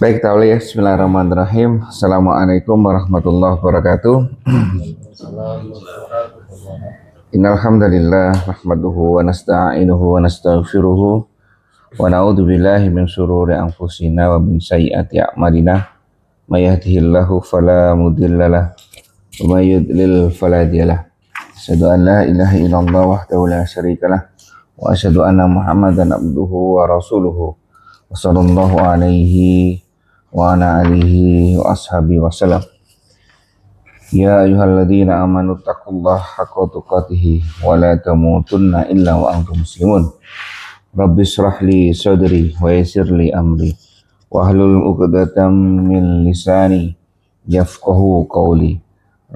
Baik, Tauli, Bismillahirrahmanirrahim. Assalamualaikum warahmatullahi wabarakatuh. Innal hamdalillah nahmaduhu wa nasta'inuhu wa nastaghfiruhu wa na'udzu billahi min shururi anfusina wa min sayyiati a'malina. May yahdihillahu fala mudhillalah wa may yudlil fala hadiyalah. Asyhadu an la ilaha illallah wahdahu la syarikalah wa asyhadu anna Muhammadan abduhu wa rasuluhu. Wa sallallahu alaihi wa ala alihi wa ashabihi wa sallam. Ya ayyuhalladzina amanu taqullaha haqqa tuqatih wa la tamutunna illa wa antum muslimun. Rabbi shrah li sadri wa yassir li amri wa hlul 'uqdatam min lisani yafqahu qawli.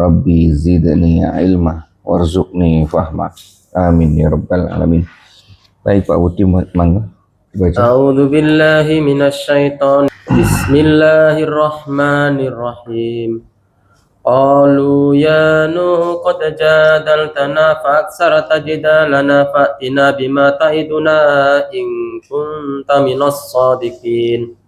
Rabbi zidni ilma warzuqni fahma. Amin ya rabbal alamin. Baik, Pak Budi, mangga dibaca. A'udzu billahi minasyaitonir Bismillahirrahmanirrahim. Qalu ya Nuh qad jadaltana fa aktsarta jidalana fa'tina bima ta'iduna in kunta minas shadiqin.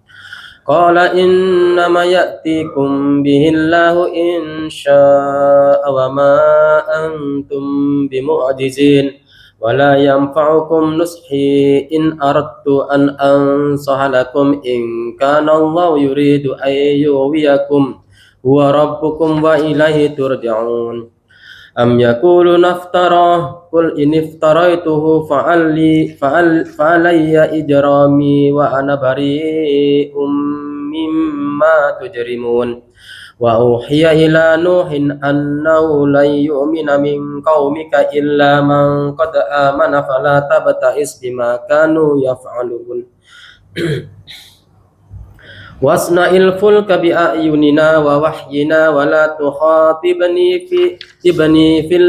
Qala innama ya'tikum bihillahu in syaa'a wa ma antum bimu'jizin wa la yanfa'ukum nushi in aradtu an ansaha lakum in kana Allahu yuridu an yughwiyakum huwa rabbukum wa ilaihi turja'un. Am yakuluna iftara qul in iftaraituhu fa'alayya ijrami wa ana bari'um mimma tujrimun. Wa uhiya ila Nuhin annahu lan yu'mina min qaumika illa man qad amana fala tabta'is bima kanu yaf'alun. Wasna'il fulka bi a'yunina wa wahyina wa la tukhatibni fil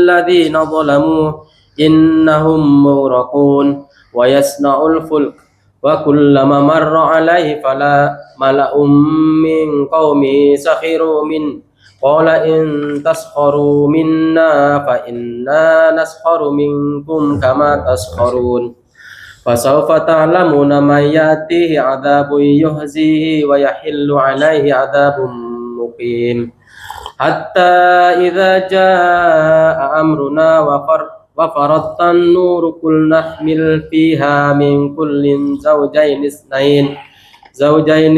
ladzina zalamu innahum mughraqun. Wa yasna'ul fulk wa kullama marra alaihi fala mala'um min qaumi sakhiru min qala in taskharu minna fa inna naskharu minkum kama taskharun. Fasawfa ta'lamuna man yatihi 'adzabun yuhzihi wa yahillu 'alaihi 'adzabun muqim. Hatta idza jaa amruna wa faradta an-nur qul nahmil fiha min kullin zawjayn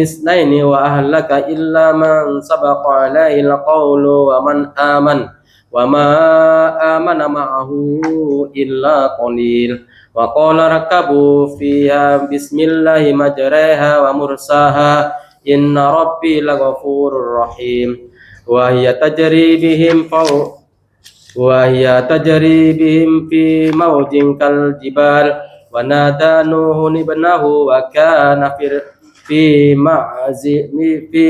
itsnaini wa ahlaka illa man sabaqa 'alaihi al-qawlu wa man wa ma amana ma'ahu illa qalil. Wa qala rakabu fiha bismillahi majraha wa mursaha inna rabbi laghafurur rahim. Wa hiya tajri bihim fi mawjin kal jibal wa nada nuhun ibnahu wa kana fi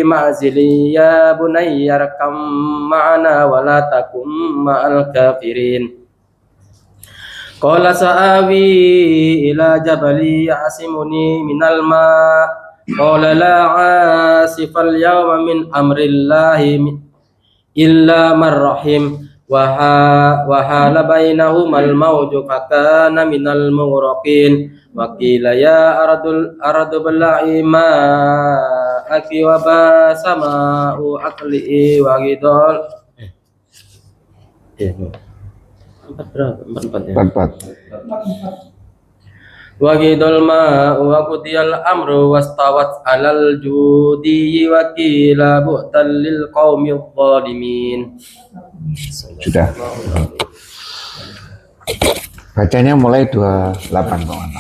ma'zili ya bunayya rakam ma'ana wa la takum ma'al kafirin. Qala sa'awi ila jabali ya'simuni minal ma' qala la 'asifal yawma min amrillahi illa man rahim wa hala bainahumal mawju fakana minal mughraqin wa qila ya ardu bal'i ma'aki wa basama'u aqli'i wa ghidal Empat. Wa ghidal ma'u wa qudiyal amru wastawat 'alal judi wa qila bu'tal lil qaumil zalimin. Sudah. Bacanya mulai 28 kawan.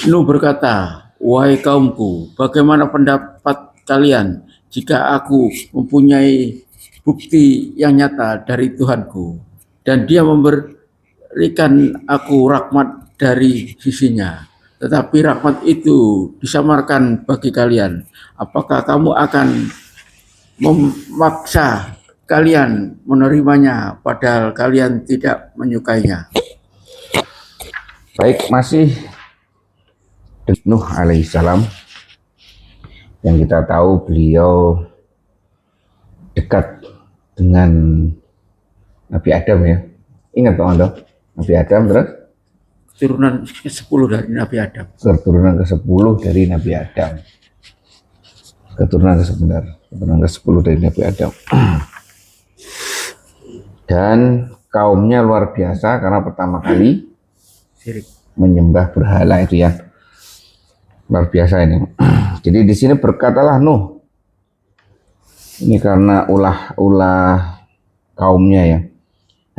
Nuh berkata, wahai kaumku, bagaimana pendapat kalian jika aku mempunyai bukti yang nyata dari Tuhanku dan dia memberikan aku rahmat dari sisinya, tetapi rahmat itu disamarkan bagi kalian? Apakah kamu akan memaksa kalian menerimanya padahal kalian tidak menyukainya? Baik, masih Nuh alaihissalam yang kita tahu beliau dekat dengan Nabi Adam ya. Ingat Pak Ando? Nabi Adam, terus keturunan ke-10 dari Nabi Adam. keturunan ke-10 dari Nabi Adam. Keturunan ke-10 dari Nabi Adam. Dan kaumnya luar biasa karena pertama kali Syirik. menyembah berhala itu ya. Luar biasa ini. Jadi di sini berkatalah Nuh. Ini karena ulah kaumnya ya.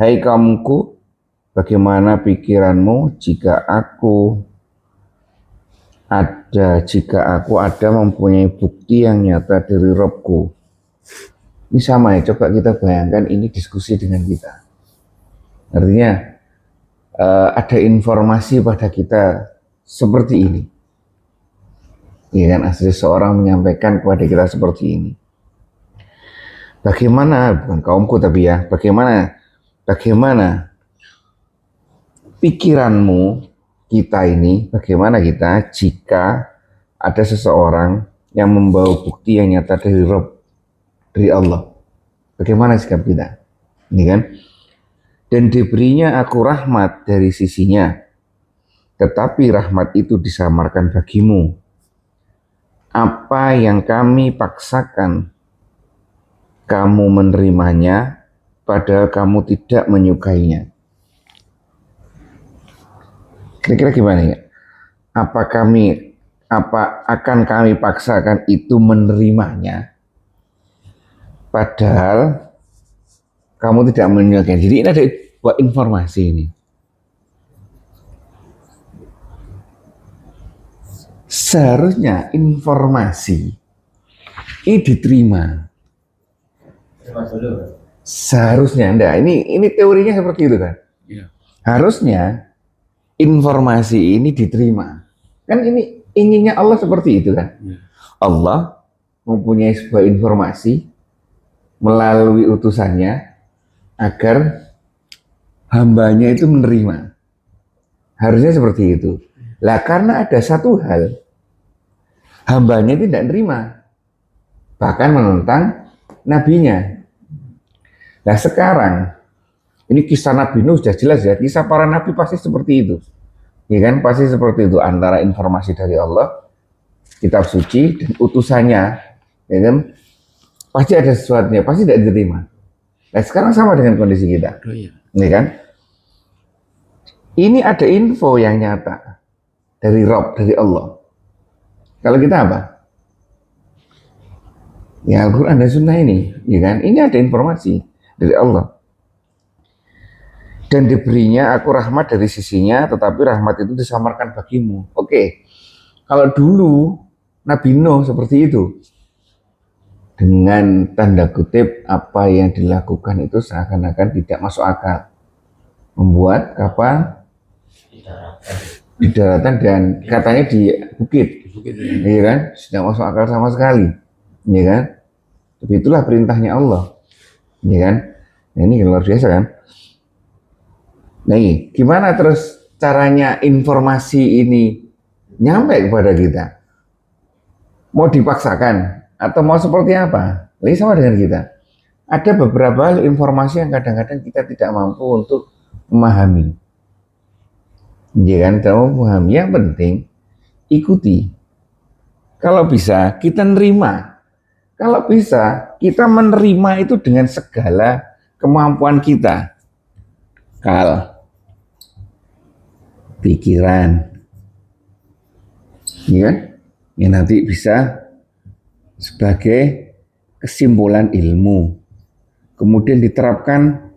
Hai kaumku, bagaimana pikiranmu jika aku ada mempunyai bukti yang nyata dari Robku. Ini sama ya, coba kita bayangkan ini diskusi dengan kita. Artinya ada informasi pada kita seperti ini. Ya kan, asli seorang menyampaikan kepada kita seperti ini. Bagaimana, bukan kaumku tapi ya, bagaimana pikiranmu kita ini, bagaimana kita jika ada seseorang yang membawa bukti yang nyata dari Rabb, dari Allah. Bagaimana sikap kita? Ini kan? Dan diberinya aku rahmat dari sisinya, tetapi rahmat itu disamarkan bagimu. Apa yang kami paksakan, kamu menerimanya, padahal kamu tidak menyukainya. Kira-kira gimana ya? Apa akan kami paksakan itu menerimanya, padahal kamu tidak menyukainya. Jadi ini ada buat informasi ini. Seharusnya informasi ini diterima. Seharusnya enggak, ini teorinya seperti itu kan. Ya. Harusnya informasi ini diterima. Kan ini inginnya Allah seperti itu kan. Ya. Allah mempunyai sebuah informasi melalui utusannya agar hambanya itu menerima. Harusnya seperti itu. Lah karena ada satu hal, hambanya tidak menerima, bahkan menentang nabinya. Nah sekarang ini kisah Nabi Nuh sudah jelas ya, kisah para nabi pasti seperti itu, ya kan, pasti seperti itu, antara informasi dari Allah, kitab suci dan utusannya, ya kan, pasti ada sesuatunya, pasti tidak diterima. Nah sekarang sama dengan kondisi kita, Oh, iya. ya kan, ini ada info yang nyata dari Rabb, dari Allah. Kalau kita apa? Ya Al-Quran dan Sunnah ini, ya kan, ini ada informasi dari Allah. Dan diberinya aku rahmat dari sisinya, tetapi rahmat itu disamarkan bagimu. Oke, kalau dulu Nabi Nuh seperti itu, dengan tanda kutip apa yang dilakukan itu seakan-akan tidak masuk akal. Membuat kapal di daratan dan katanya di bukit, iya kan, tidak masuk akal sama sekali, iya kan. Tapi itulah perintahnya Allah, iya kan. Nah, ini luar biasa kan. Nah, gimana terus caranya informasi ini nyampe kepada kita? Mau dipaksakan atau mau seperti apa? Ini sama dengan kita. Ada beberapa informasi yang kadang-kadang kita tidak mampu untuk memahami. Ya kan, tidak memahami. Yang penting ikuti. Kalau bisa kita nerima. Kalau bisa kita menerima itu dengan segala kemampuan kita. Akal, pikiran, ya kan? Yang nanti bisa sebagai kesimpulan ilmu, kemudian diterapkan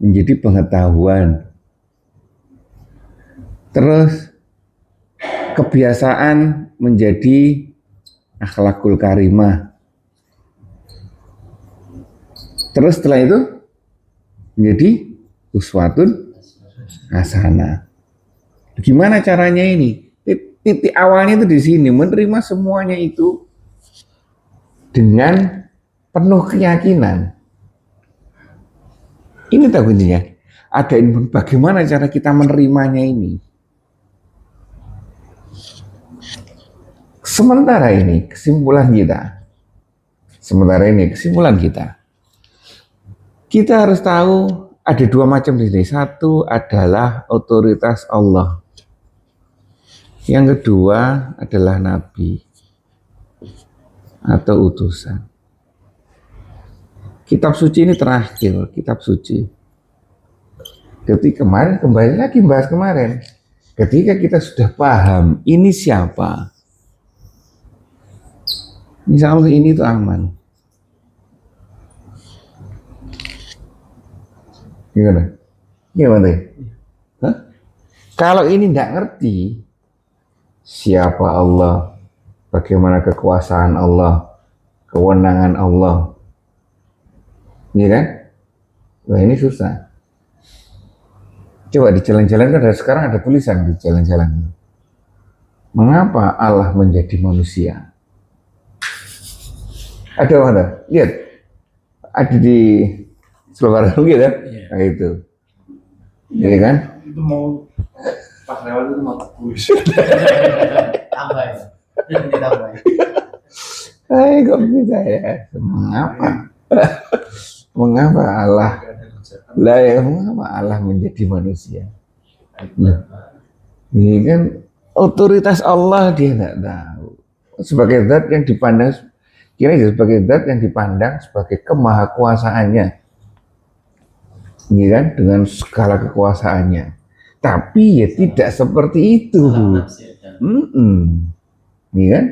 menjadi pengetahuan, terus kebiasaan menjadi akhlakul karimah, terus setelah itu menjadi uswatun hasanah. Gimana caranya ini? Titik awalnya itu di sini, menerima semuanya itu dengan penuh keyakinan. Ini tak kuncinya. Ada bagaimana cara kita menerimanya ini. Sementara ini kesimpulan kita. Kita harus tahu ada dua macam di sini. Satu adalah otoritas Allah. Yang kedua adalah nabi atau utusan. Kitab suci ini terakhir, kitab suci. Ketika kemarin, kembali lagi bahas kemarin. Ketika kita sudah paham ini siapa, insya Allah ini itu aman. Gimana? Gimana? Hah? Kalau ini tidak ngerti siapa Allah, bagaimana kekuasaan Allah, kewenangan Allah, iya kan? Wah ini susah. Coba di jalan-jalan kan sekarang ada tulisan di jalan-jalan. Mengapa Allah menjadi manusia? Ada mana? Lihat, ada di Selebaran gitu kan? Nah itu, iya kan? Itu mau pas lewat itu mau kuis. Tambah ya. Ditambah. Kok bisa ya? Mengapa? Mengapa Allah? Lah ya, mengapa Allah menjadi manusia? Nah, ini kan otoritas Allah dia tidak tahu. Sebagai zat yang dipandang, kira-kira sebagai zat yang dipandang sebagai kemahakuasaannya. Ini kan dengan segala kekuasaannya. Tapi ya tidak seperti itu. Ini kan?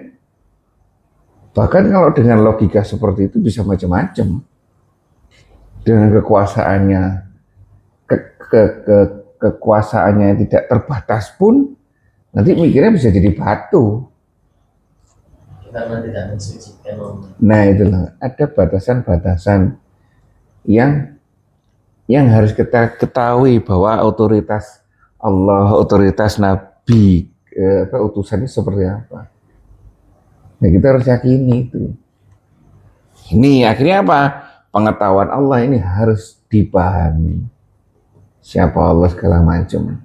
Bahkan kalau dengan logika seperti itu bisa macam-macam. Dengan kekuasaannya, kekuasaannya yang tidak terbatas pun, nanti mikirnya bisa jadi batu. Karena tidak mensucikan. Nah itulah, ada batasan-batasan yang harus kita ketahui bahwa otoritas Allah, otoritas Nabi, utusannya seperti apa. Nah kita harus yakini itu. Ini akhirnya apa? Pengetahuan Allah ini harus dipahami. Siapa Allah segala macam.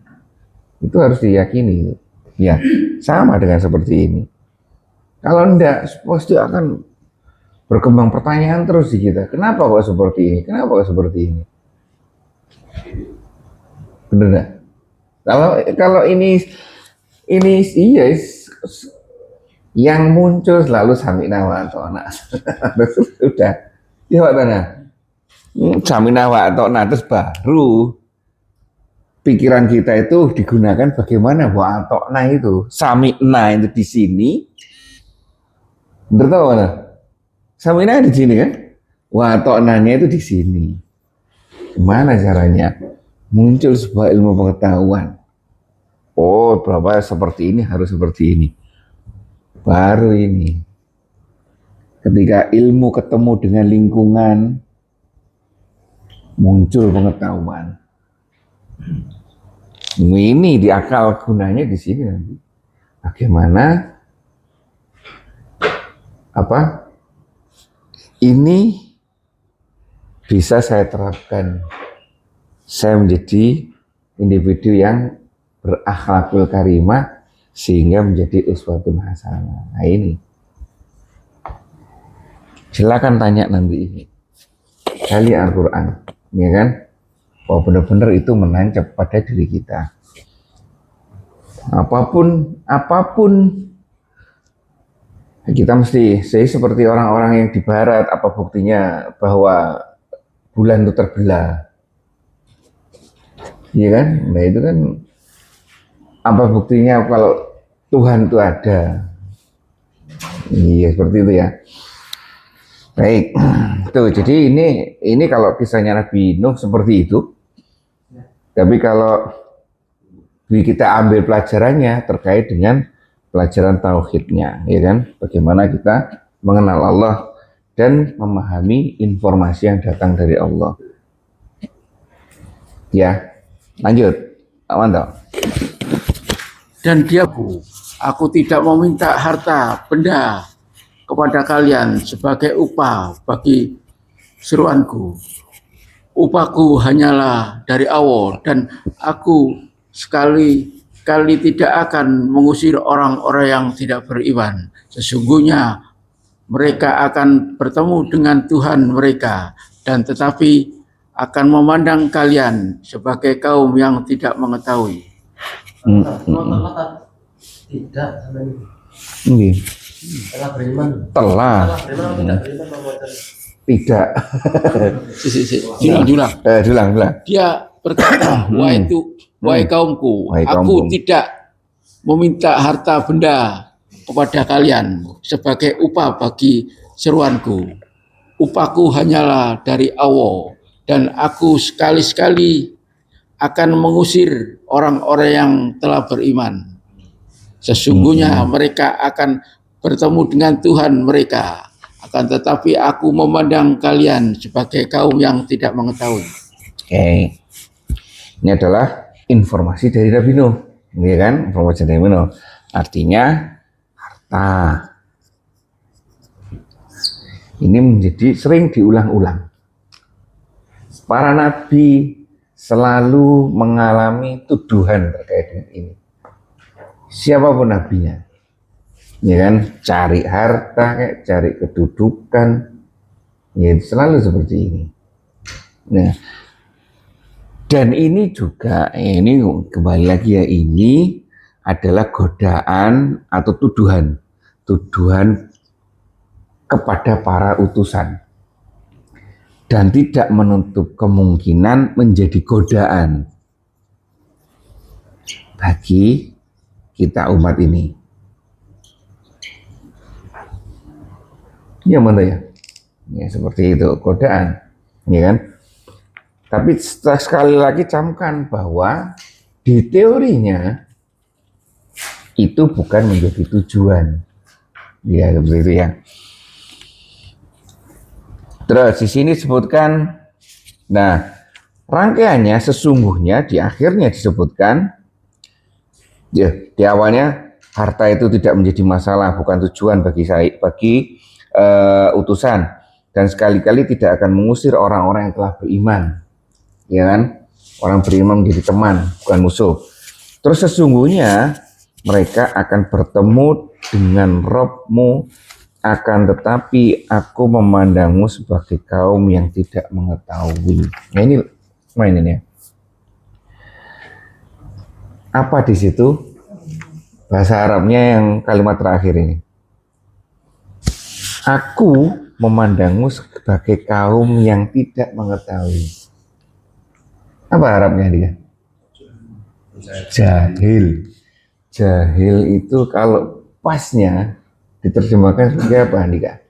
Itu harus diyakini. Ya, sama dengan seperti ini. Kalau enggak, pasti akan berkembang pertanyaan terus di kita. Kenapa kok seperti ini? Kenapa kok seperti ini? Benar enggak? Kalau ini iya, yang muncul selalu sami'na wa ata'na. Sudah. Ya Pak Tana. Sami'na wa ata'na, terus baru pikiran kita itu digunakan bagaimana wa ata'na itu. Sami'na itu di sini. Benar tahu mana? Sami'na di sini kan? Wa ata'na-nya itu di sini. Gimana caranya? Muncul sebuah ilmu pengetahuan. Oh, berapa seperti ini harus seperti ini. Baru ini. Ketika ilmu ketemu dengan lingkungan, muncul pengetahuan. Ini di akal gunanya di sini nanti. Bagaimana ini bisa saya terapkan. Saya menjadi individu yang berakhlakul karimah sehingga menjadi uswatun hasanah. Nah ini. Silakan tanya nanti ini. Kali Al-Quran, ya kan? Bahwa benar-benar itu menancap pada diri kita. Apapun kita mesti, saya seperti orang-orang yang di barat, apa buktinya bahwa bulan itu terbelah. Iya kan? Nah itu kan apa buktinya kalau Tuhan itu ada? Iya seperti itu ya. Baik, tuh jadi ini kalau kisahnya Nabi Nuh seperti itu. Tapi kalau kita ambil pelajarannya terkait dengan pelajaran tauhidnya, ya kan? Bagaimana kita mengenal Allah dan memahami informasi yang datang dari Allah. Ya, lanjut, mantap. Dan dia, aku tidak meminta harta benda kepada kalian sebagai upah bagi seruanku. Upahku hanyalah dari awal, dan aku sekali-kali tidak akan mengusir orang-orang yang tidak beriman. Sesungguhnya mereka akan bertemu dengan Tuhan mereka, dan tetapi akan memandang kalian sebagai kaum yang tidak mengetahui. Tidak, sama ini. Nggih. Telah beriman. Telah. Telah beriman atau tidak beriman membuat Tidak. Julang. Dulang. Dia berkata, wahai kaumku, Wahai aku kaumku. tidak meminta harta benda kepada kalian sebagai upah bagi seruanku. Upahku hanyalah dari Allah, dan aku sekali-sekali akan mengusir orang-orang yang telah beriman. Sesungguhnya mereka akan bertemu dengan Tuhan mereka. Akan tetapi aku memandang kalian sebagai kaum yang tidak mengetahui. Oke. Ini adalah informasi dari Nabi Nuh. Ya kan? Informasi dari Nabi Nuh. Artinya harta. Ini menjadi sering diulang-ulang. Para nabi selalu mengalami tuduhan terkait dengan ini. Siapapun nabinya. Ya kan? Cari harta, kayak cari kedudukan. Ya selalu seperti ini. Nah, dan ini juga, ini kembali lagi ya, ini adalah godaan atau tuduhan kepada para utusan, dan tidak menutup kemungkinan menjadi godaan bagi kita umat ini. Ya mana ya? Ya seperti itu, godaan, ya kan? Tapi sekali lagi camkan bahwa di teorinya itu bukan menjadi tujuan. Ya seperti itu ya. Terus di sini disebutkan, nah rangkaiannya sesungguhnya di akhirnya disebutkan, ya, di awalnya harta itu tidak menjadi masalah, bukan tujuan bagi utusan, dan sekali-kali tidak akan mengusir orang-orang yang telah beriman, ya kan? Orang beriman menjadi teman, bukan musuh. Terus sesungguhnya mereka akan bertemu dengan Robmu, akan tetapi aku memandangmu sebagai kaum yang tidak mengetahui. Nah ini mainnya. Apa di situ? Bahasa Arabnya yang kalimat terakhir ini. Aku memandangmu sebagai kaum yang tidak mengetahui. Apa Arabnya dia? Jahil. Jahil itu kalau pasnya diterjemahkan sebagai apa, Andika?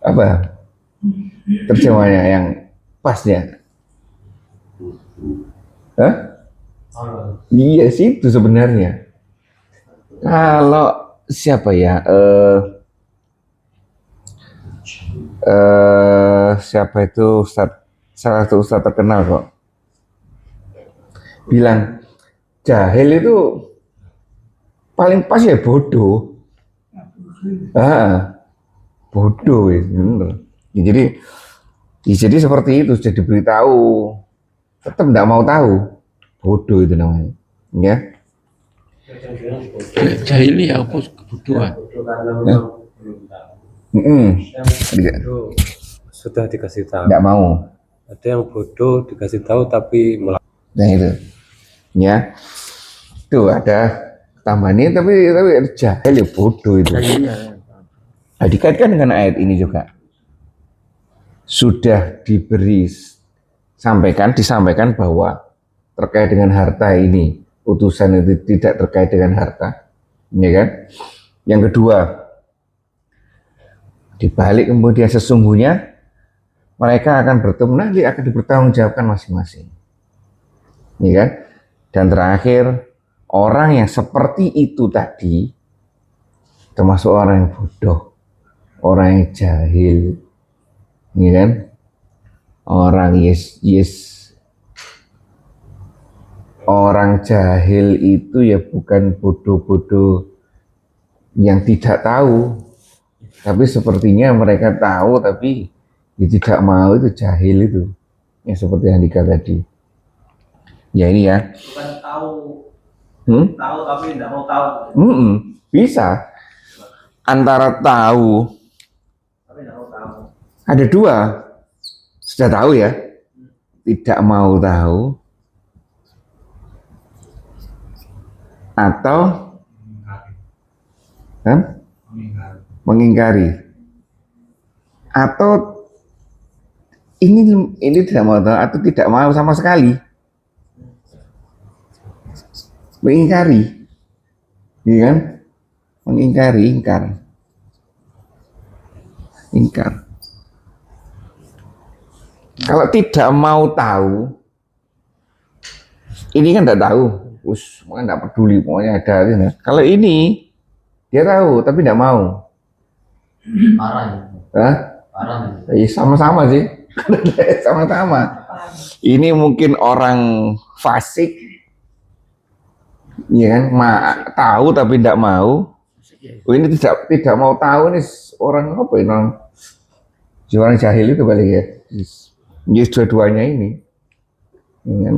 Apa terjemahnya yang pasnya? Hah? Iya sih itu sebenarnya. Kalau siapa ya? Siapa itu Ustadz, salah satu Ustadz terkenal kok, bilang jahil itu paling pas ya bodoh. Bodoh ya, bener. Jadi seperti itu, sudah diberitahu tetap tidak mau tahu, bodoh itu namanya, ya. Jahiliyah apa kebodohan? Bodoh sudah dikasih tahu. Tidak mau. Ada yang bodoh dikasih tahu tapi Nah itu, ya. Tuh ada tambahannya, tapi jahil ya bodoh itu. Nah, dikaitkan dengan ayat ini juga sudah disampaikan bahwa terkait dengan harta ini, utusan itu tidak terkait dengan harta, ya kan? Yang kedua, dibalik kemudian sesungguhnya mereka akan bertemu, nanti akan dipertanggungjawabkan masing-masing, ya kan? Dan terakhir, orang yang seperti itu tadi termasuk orang yang bodoh, orang yang jahil, ya kan? Orang orang jahil itu ya bukan bodoh-bodoh yang tidak tahu, tapi sepertinya mereka tahu tapi ya tidak mau, itu jahil itu. Ya seperti yang Andika tadi. Ya ini ya. Bukan tahu, tahu tapi tidak mau tahu. Bisa. Antara tahu, Tapi tidak mau tahu. ada dua. Sudah tahu ya. tidak mau tahu atau mengingkari, atau ini tidak mau tahu atau tidak mau sama sekali, mengingkari, iya kan? Mengingkari, ingkar. Kalau tidak mau tahu, ini kan tidak tahu, tidak peduli, pokoknya ada. Kalau ini dia tahu tapi tidak mau. Parah ya. Hah? Parah ya. Ya, sama-sama sih, sama-sama. Ini mungkin orang fasik, ya kan? Tahu tapi tidak mau. Ini tidak mau tahu nih orang apa ini? Orang jahil itu balik ya. Yes, dua-duanya ini. Ya kan?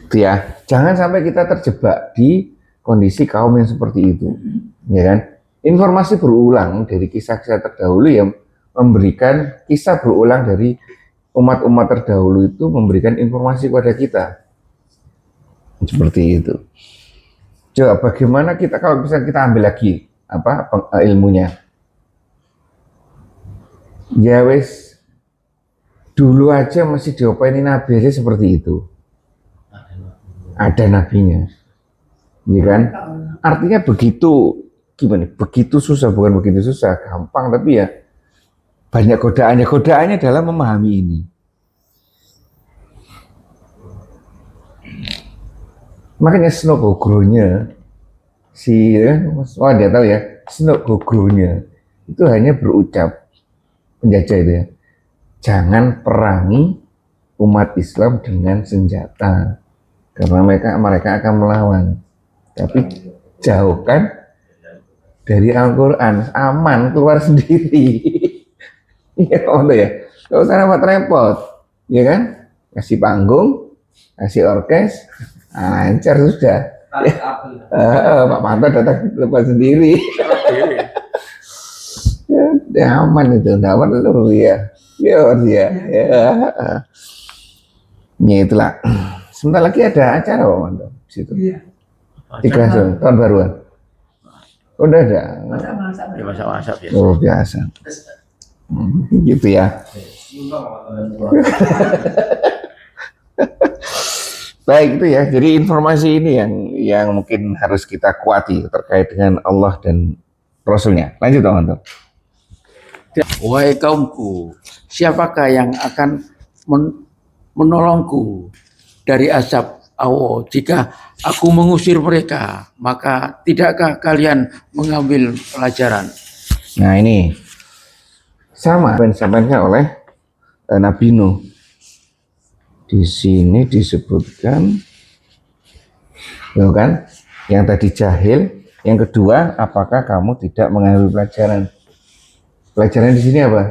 Itu ya, jangan sampai kita terjebak di kondisi kaum yang seperti itu, ya kan? Informasi berulang dari kisah-kisah terdahulu yang memberikan kisah berulang dari umat-umat terdahulu itu memberikan informasi kepada kita seperti itu. Coba bagaimana kita kalau bisa kita ambil lagi ilmunya? Ya wes, dulu aja masih diopaini nabi aja seperti itu. Ada nabinya, ya kan? Artinya begitu gimana? Begitu susah, bukan begitu susah, gampang, tapi ya banyak godaannya dalam memahami ini. Makanya Snogogro-nya dia tahu ya, Snogogro-nya itu hanya berucap, penjajah itu ya, jangan perangi umat Islam dengan senjata karena mereka akan melawan, tapi jauhkan dari Al-Quran, aman, keluar sendiri. Iya, ya, gak usah repot-repot, ya kan? Kasih panggung, kasih orkes, lancar sudah. Pak Manto datang lepas sendiri. Ya, aman itu, dapat lu ya. Ya. Ya itulah. Sebentar lagi ada acara Pak Manto di situ. Iya. 3 tahun baruan. Udah ada. Ya masak-masak biasa. Oh biasa. Gitu ya. Baik itu ya. Jadi informasi ini yang mungkin harus kita kuati terkait dengan Allah dan Rasulnya. Lanjut Pak Manto. Wahai kaumku, siapakah yang akan menolongku dari azab Allah jika aku mengusir mereka? Maka tidakkah kalian mengambil pelajaran? Nah ini sama yang disampaikan oleh Nabi Nuh. Di sini disebutkan, ya kan? Yang tadi jahil, yang kedua, apakah kamu tidak mengambil pelajaran? Pelajaran di sini apa?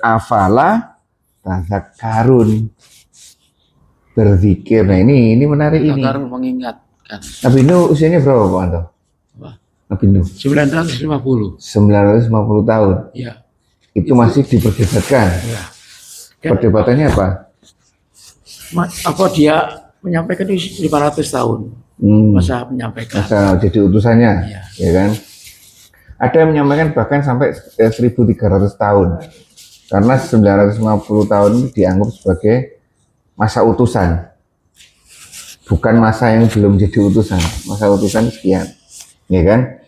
Afala tazakkarun, berzikir. Nah ini menarik ini. Tazakkarun mengingatkan. Nabi Nuh usianya berapa Pak Anto? Nabi Nuh 950. 950 tahun. Ya. Itu masih diperdebatkan. Ya. Perdebatannya apa? Apa dia menyampaikan itu 500 tahun masa menyampaikan. Masa jadi utusannya, ya kan? Ada yang menyampaikan bahkan sampai 1300 tahun. Karena 950 tahun itu dianggap sebagai masa utusan. Bukan masa yang belum jadi utusan. Masa utusan sekian. Ya kan?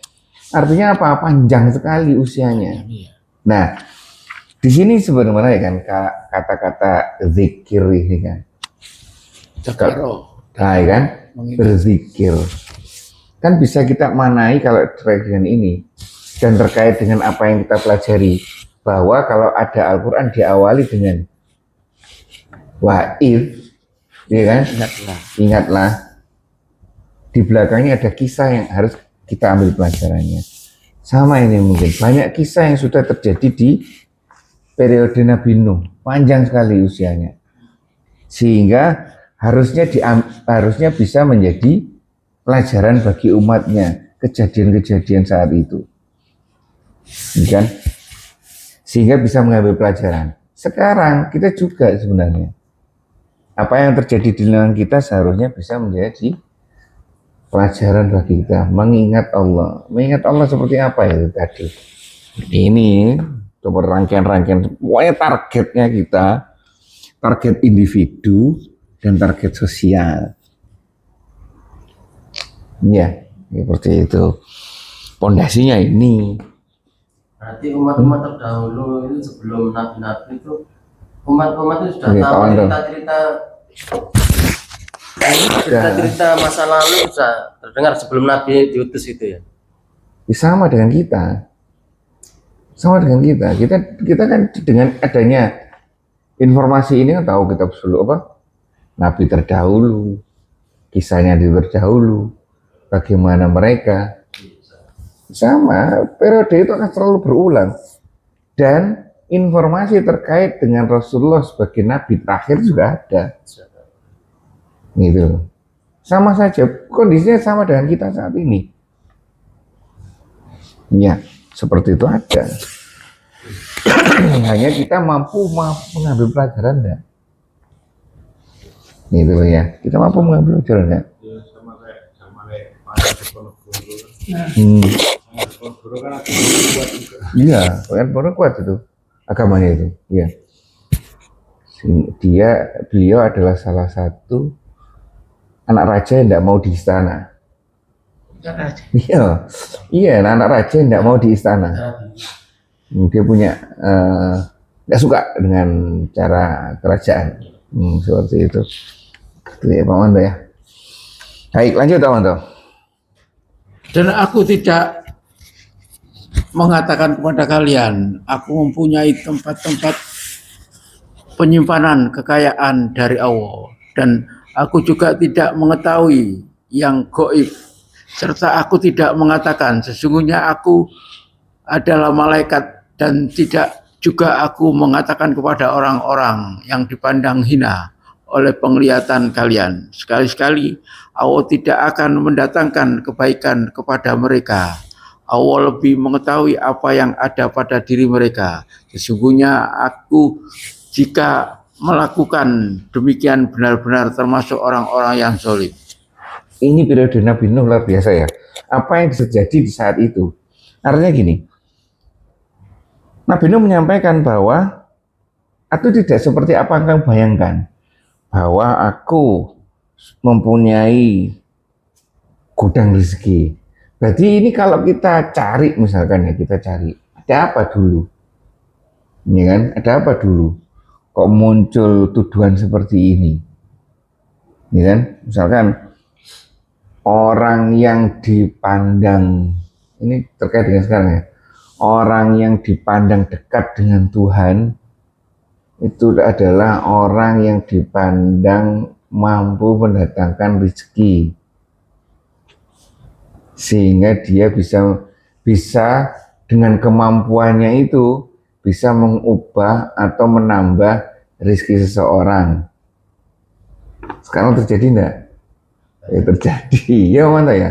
Artinya apa? Panjang sekali usianya. Nah, di sini sebenarnya kan kata-kata zikir ini kan. Nah, ya kan? Berzikir. Kan bisa kita manai kalau terkait dengan ini dan terkait dengan apa yang kita pelajari, bahwa kalau ada Al-Quran diawali dengan wa'id, ya kan? Ingatlah. Di belakangnya ada kisah yang harus kita ambil pelajarannya. Sama ini mungkin banyak kisah yang sudah terjadi di periode Nabi Nuh, panjang sekali usianya, sehingga harusnya bisa menjadi pelajaran bagi umatnya kejadian-kejadian saat itu, kan? sehingga bisa mengambil pelajaran. Sekarang kita juga sebenarnya apa yang terjadi di lingkungan kita seharusnya bisa menjadi pelajaran bagi kita, mengingat Allah seperti apa itu tadi. Ini coba rangkaian-rangkaian, pokoknya targetnya kita, target individu dan target sosial. Ya, seperti itu. Pondasinya ini. Berarti umat-umat terdahulu itu sebelum nabi-nabi itu umat-umat itu sudah Oke, tahu kawan dong. cerita-cerita masa lalu sudah terdengar sebelum nabi diutus itu ya. Sama dengan kita. Sama dengan kita. Kita kan dengan adanya informasi ini kan tahu kita dulu apa? Nabi terdahulu, kisahnya di terdahulu, bagaimana mereka. Sama, periode itu akan selalu berulang. Dan informasi terkait dengan Rasulullah sebagai Nabi terakhir juga ada. Gitu. Sama saja, kondisinya sama dengan kita saat ini. Ya, seperti itu ada. Hanya kita mampu mengambil pelajaran enggak? Gitu ya, kita mampu mengambil pelajaran enggak? Iya, kan baru kuat itu agamanya itu. Iya. Beliau adalah salah satu anak raja yang tidak mau di istana. Iya, anak raja yang tidak mau di istana. Dia punya nggak suka dengan cara kerajaan, seperti itu. Itu ya Pak Manto ya. Baik, lanjut Pak Manto. Dan aku tidak mengatakan kepada kalian, aku mempunyai tempat-tempat penyimpanan kekayaan dari Allah, dan aku juga tidak mengetahui yang gaib, serta aku tidak mengatakan sesungguhnya aku adalah malaikat, dan tidak juga aku mengatakan kepada orang-orang yang dipandang hina oleh penglihatan kalian, sekali-sekali Allah tidak akan mendatangkan kebaikan kepada mereka. Allah lebih mengetahui apa yang ada pada diri mereka. Sesungguhnya aku jika melakukan demikian benar-benar termasuk orang-orang yang zalim. Ini periode Nabi Nuh luar biasa ya. Apa yang terjadi di saat itu? Artinya gini, Nabi Nuh menyampaikan bahwa itu tidak seperti apa yang kamu bayangkan, bahwa aku mempunyai gudang rezeki. Berarti ini kalau kita cari, misalkan ya, kita cari, ada apa dulu? Ini kan, ada apa dulu? Kok muncul tuduhan seperti ini? Ini kan, misalkan orang yang dipandang, ini terkait dengan sekarang ya, orang yang dipandang dekat dengan Tuhan itu adalah orang yang dipandang mampu mendatangkan rezeki, sehingga dia bisa dengan kemampuannya itu bisa mengubah atau menambah rezeki seseorang. Sekarang terjadi enggak? Ya terjadi, ya mana ya?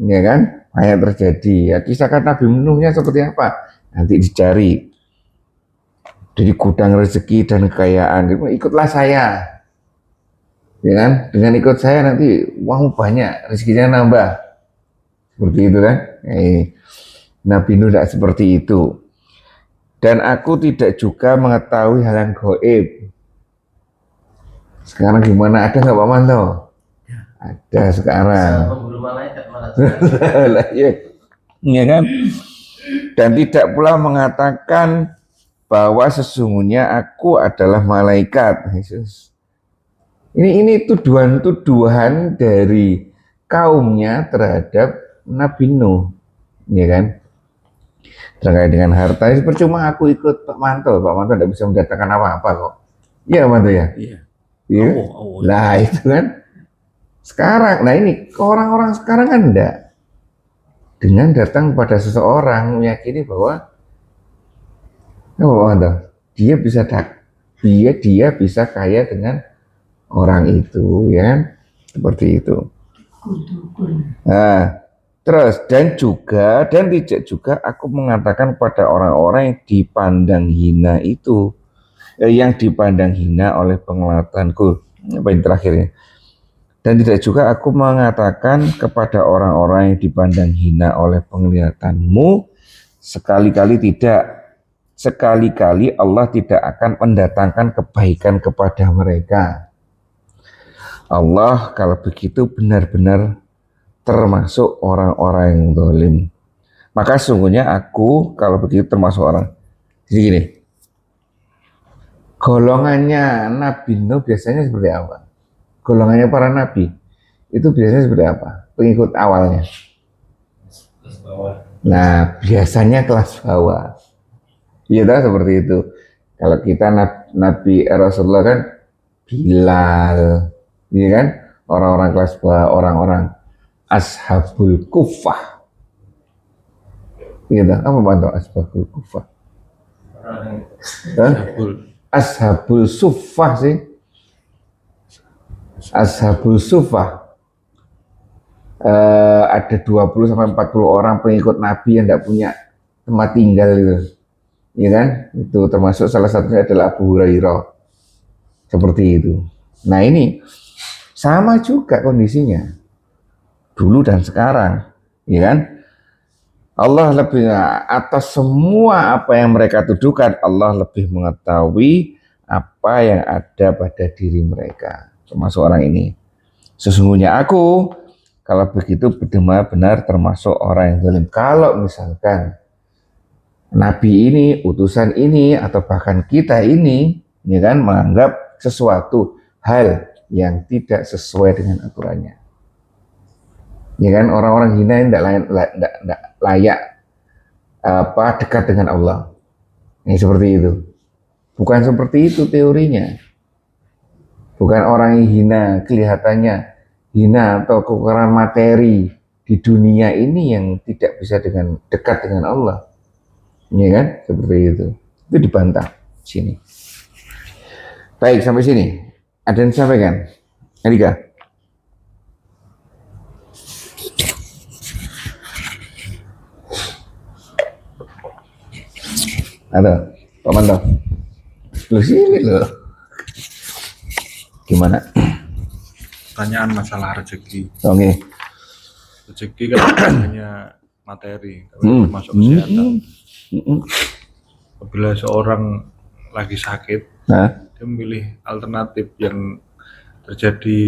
Ya kan? Banyak terjadi. Ya, kisahkan Nabi Nuhnya seperti apa? Nanti dicari. Dari gudang rezeki dan kekayaan, ikutlah saya. Ya kan? Dengan ikut saya nanti uang banyak, rezekinya nambah. Seperti itu kan? Nabi Nuh tidak seperti itu. Dan aku tidak juga mengetahui hal yang gaib. Sekarang gimana? Ada nggak Pak Manto? Ada sekarang. Pemburu malaikat malah. Ya kan? Dan tidak pula mengatakan bahwa sesungguhnya aku adalah malaikat. Yesus. Ini tuduhan dari kaumnya terhadap Nabi Nuh, ya kan? Terkait dengan harta, ini percuma aku ikut Pak Manto tidak bisa mendatangkan apa-apa kok. Iya Manto ya? Iya. Iya. Nah itu kan. Sekarang, nah ini orang-orang sekarang kan enggak. Dengan datang pada seseorang meyakini bahwa dia bisa kaya dengan orang itu, ya kan? Seperti itu. Nah, Terus dan tidak juga aku mengatakan pada orang-orang yang dipandang hina itu, yang dipandang hina oleh pengelatanku. Apa yang terakhirnya? Dan tidak juga aku mengatakan kepada orang-orang yang dipandang hina oleh penglihatanmu, sekali-kali tidak. Sekali-kali Allah tidak akan mendatangkan kebaikan kepada mereka. Allah kalau begitu benar-benar termasuk orang-orang yang zalim. Maka sungguhnya aku kalau begitu termasuk orang. Jadi gini, golongannya Nabi Nuh biasanya seperti apa? Golongannya para nabi itu biasanya seperti apa? Pengikut awalnya. Nah, biasanya kelas bawah. Iya, seperti itu. Kalau kita Nabi Rasulullah kan Bilal, iya kan? Orang-orang kelas bawah, orang-orang Ashabul Kufah. Gitu. Apa bantu Ashabul Kufah? Ashabul Sufah sih. Ashabul Sufah. Ada 20 sampai 40 orang pengikut Nabi yang tidak punya tempat tinggal gitu. Ya kan? Itu termasuk salah satunya adalah Abu Hurairah. Seperti itu. Nah, ini sama juga kondisinya. Dulu dan sekarang, ya kan? Allah lebih atas semua apa yang mereka tuduhkan, Allah lebih mengetahui apa yang ada pada diri mereka. Termasuk orang ini. Sesungguhnya aku kalau begitu benar-benar termasuk orang yang zalim. Kalau misalkan Nabi ini, utusan ini, atau bahkan kita ini, ya kan, menganggap sesuatu hal yang tidak sesuai dengan aturannya. Ya kan, orang-orang hina yang tidak layak dekat dengan Allah. Ini seperti itu. Bukan seperti itu teorinya. Bukan orang yang hina, kelihatannya hina atau kekurangan materi di dunia ini yang tidak bisa dekat dengan Allah. Iya kan? Seperti itu. Itu dibantah sini. Baik, sampai sini. Ada yang disampaikan? Erika? Ada? Pak Manto? Lu sini loh. Gimana? Pertanyaan masalah rezeki. Oke. Rezeki kan hanya materi, tapi termasuk kesehatan. Apabila seorang lagi sakit, dia memilih alternatif yang terjadi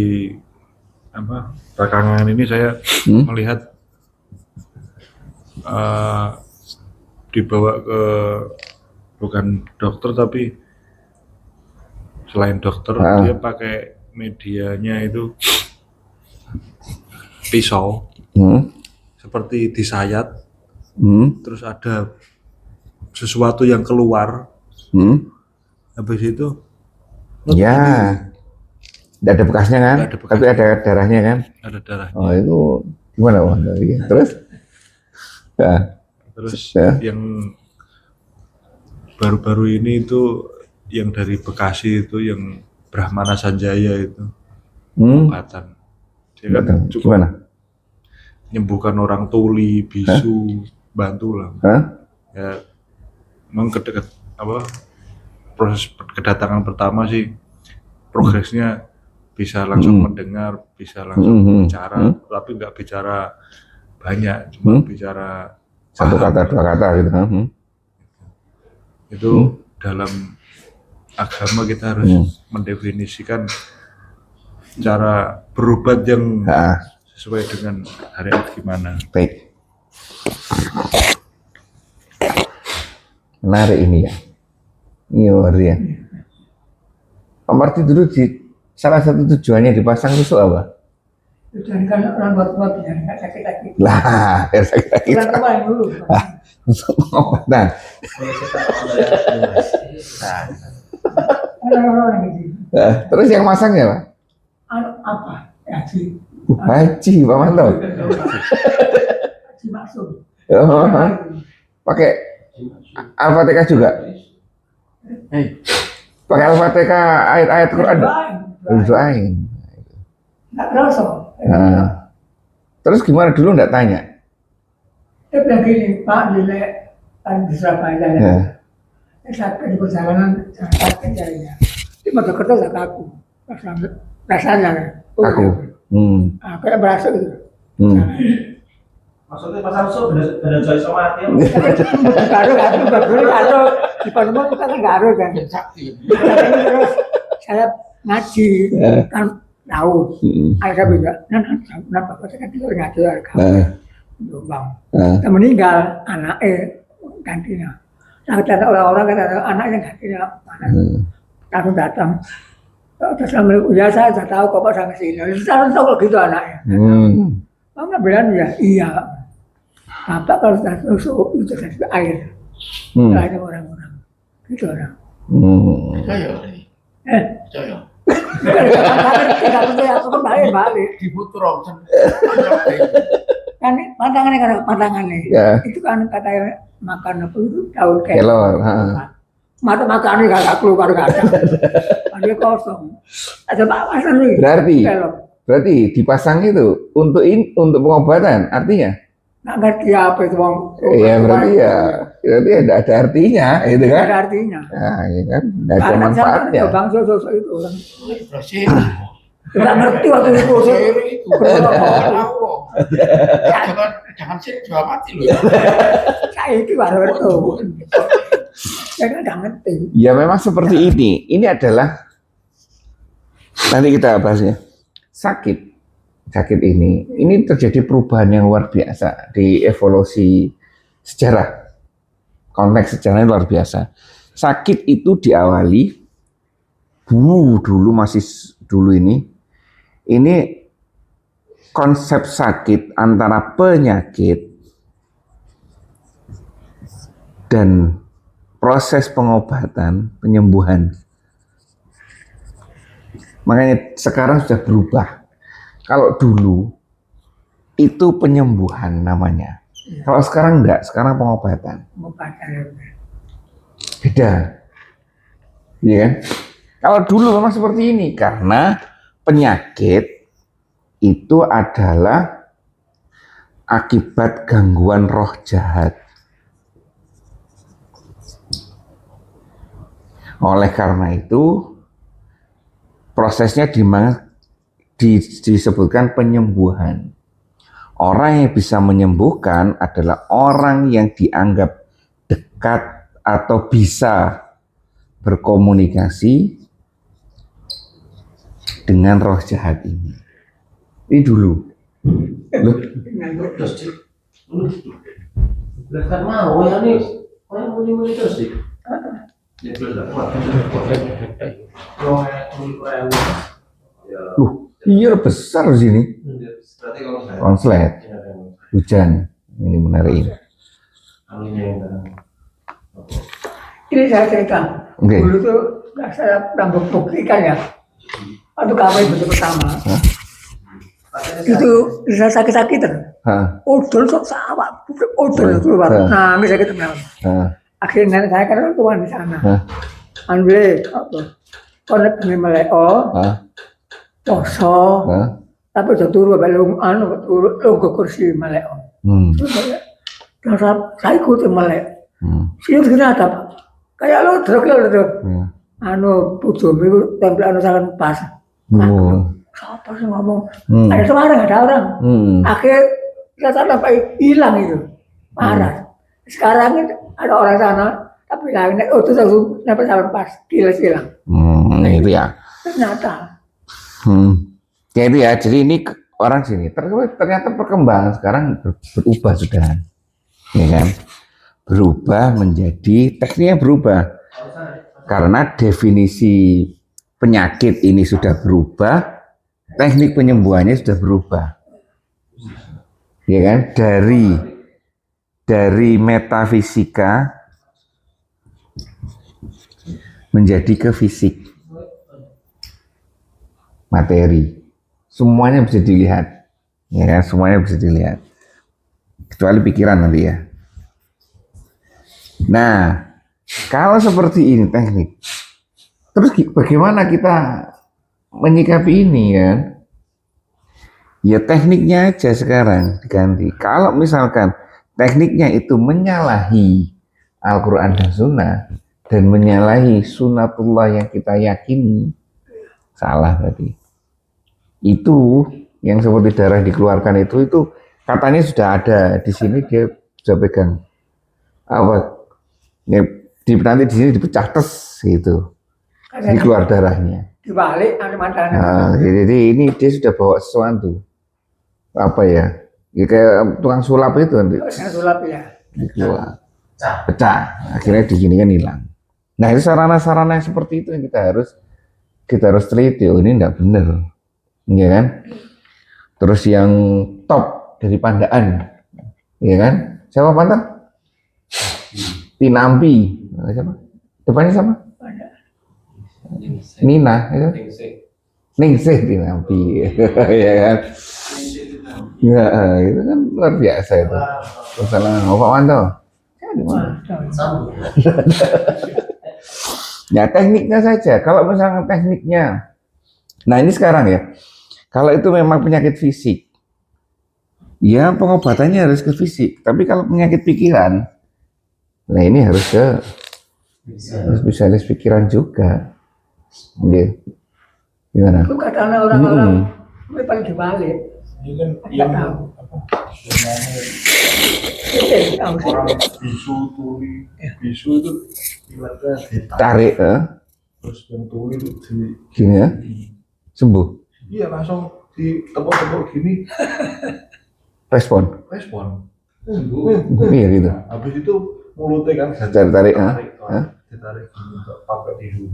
belakangan ini saya melihat dibawa ke bukan dokter tapi selain dokter dia pakai medianya itu pisau seperti disayat terus ada sesuatu yang keluar habis itu ya tidak ada bekasnya kan, tapi ada darahnya kan, ada darahnya. Oh itu gimana Bang? Terus yang baru-baru ini itu yang dari Bekasi itu yang Brahmana Sanjaya itu obatan dia kan cukup gimana? menyembuhkan orang tuli, bisu, bantu lah. Ya memang proses kedatangan pertama sih progresnya bisa langsung mendengar, bisa langsung bicara, tapi nggak bicara banyak, cuma bicara satu kata, dua kata gitu. Itu dalam agama kita harus mendefinisikan cara berobat yang sesuai dengan syariat gimana. Baik. Menarik ini ya. Iya, ya. Pak Marti dulu salah satu tujuannya dipasang tusuk apa? Tujuan kan orang buat biar nggak sakit-sakit. Lah, biar sakit-sakit. Bulan kemarin dulu. Untuk pengobatan. Orang-orang gitu. Terus yang masangnya Pak? Apa? Haji. Haji, Pak Manto. Haji Maksum. Pakai Al-Fatihah juga? Pakai Al-Fatihah ayat-ayat Quran? Doain. Nggak kerasa. Terus gimana dulu nggak tanya? Dia bilang gini, Pak, kan di Surabaya ya. Ya. Sakit di perjalanan, sakit jarinya. Di Mojokerto saya kaku. Rasanya kan. Aku. Kayak berasa gitu. Maksudnya Mas Samsul bener Joy sama Ati. Garuh kan, dulu garuh. Di Panemon kita kan garuh kan. Terus saya ngaji, kan tahu. Saya bilang, kenapa kau kan tidur ngaji harga. Bang, meninggal anaknya gantinya. Nah, kata orang-orang kata anaknya gantinya mana? Langsung datang. Terus ya saya sudah tahu kok Pak sampai sini. Saya tahu gitu anaknya. Kamu bilang ya iya. Bapak kalau sudah tusuk itu kasih air. Ada orang-orang gitu orang. Percaya. Percaya. Tidak percaya aku kan balik. Diputur Kan pantangannya Ya. itu kan katanya makan apa itu daun Kelor. mata makannya gak keluar gak ada dia kosong ada papasan nih Berarti dipasang itu untuk pengobatan artinya? nggak ngerti apa itu bang. Iya berarti ada artinya itu kan? Ada artinya. Nah, ya kan, ada manfaatnya. Bang sosok itu orang. Berhasil. Nggak ngerti waktu itu. Jangan sih jual mati loh. Saya itu baru itu. Saya nggak ngerti. Ya memang seperti ini. Ini adalah nanti kita bahasnya sakit ini terjadi perubahan yang luar biasa di evolusi sejarah, konteks sejarahnya luar biasa. Sakit itu diawali dulu ini konsep sakit antara penyakit dan proses pengobatan penyembuhan. Makanya sekarang sudah berubah. Kalau dulu itu penyembuhan namanya. Kalau sekarang enggak, sekarang pengobatan. Beda. Iya kan? Kalau dulu memang seperti ini karena penyakit itu adalah akibat gangguan roh jahat. Oleh karena itu prosesnya disebutkan penyembuhan. Orang yang bisa menyembuhkan adalah orang yang dianggap dekat atau bisa berkomunikasi dengan roh jahat ini. Ini dulu. Loh. Kan mau ya nih, mau muni terus sih. Iya besar di sini. Konslet. Hujan. Ini menarik. Ini saya cerita. Oke. Dulu tuh saya pernah buktikan ya. Waktu kawin itu pertama. Itu saya sakit-sakitan. Odol sok sawah. Odol keluar. Nah, ini sakit teman. Akhirnya saya kan orang tua di sana. Andre, apa? Konek ini meleo. Poso, tapi udah turun belum turun ke kursi melek. Terus saya ikut melek. Siapa gini ada? Kayak lo drog. Pujum itu tempel sangat pas. Siapa sih ngomong? Ada suara nggak ada orang. Akhirnya kita sampai hilang itu, parah. Sekarang ini ada orang sana, tapi lainnya itu langsung sampai pas, hilang. Itu ya. Ternyata. Ya itu ya, jadi ini orang sini ternyata perkembangan sekarang berubah sudah, ya kan? Berubah menjadi tekniknya berubah karena definisi penyakit ini sudah berubah, teknik penyembuhannya sudah berubah, ya kan? Dari metafisika menjadi ke fisik. Materi, semuanya bisa dilihat, ya kan? Semuanya bisa dilihat, kecuali pikiran nanti ya. Nah, kalau seperti ini teknik, terus bagaimana kita menyikapi ini kan? Ya tekniknya aja sekarang diganti. Kalau misalkan tekniknya itu menyalahi Al-Quran dan Sunnah dan menyalahi sunatullah yang kita yakini, salah berarti. Itu yang seperti darah dikeluarkan itu katanya sudah ada di sini, dia sudah pegang apa ya, nanti di sini dipecah tes gitu, jadi keluar darahnya. Dibalik ada matanya. Nah, jadi ini dia sudah bawa sesuatu apa ya, ya kayak tukang sulap itu nanti Sulap ya. keluar pecah, akhirnya di sini kan hilang. Nah itu sarana-sarana yang seperti itu yang kita harus teliti. Oh ini enggak benar, ya kan? Terus yang top dari Pandaan, ya kan? Siapa Pantan? Tinampi, siapa? Depannya sama? Nina, ya? Ningsih Tinampi, ya kan? Ya, itu kan luar biasa itu. Terus Pak Wanto. Ya tekniknya saja. Kalau misalnya tekniknya, nah ini sekarang ya. Kalau itu memang penyakit fisik, ya pengobatannya harus ke fisik. Tapi kalau penyakit pikiran, nah ini harus ke spesialis pikiran juga. Iya. Gimana? Itu katanya orang-orang paling dibalik. Ini kan Yang yang tahu. apa? Sebenarnya Tahu sih. orang bisu tuli, bisu itu ibaratnya Tarik, terus yang tuli itu di gini ya, sembuh, iya langsung ditepuk-tepuk gini respon. Iya gitu. Nah, habis itu mulutnya kan Tarik, ditarik gini untuk pakai tisu.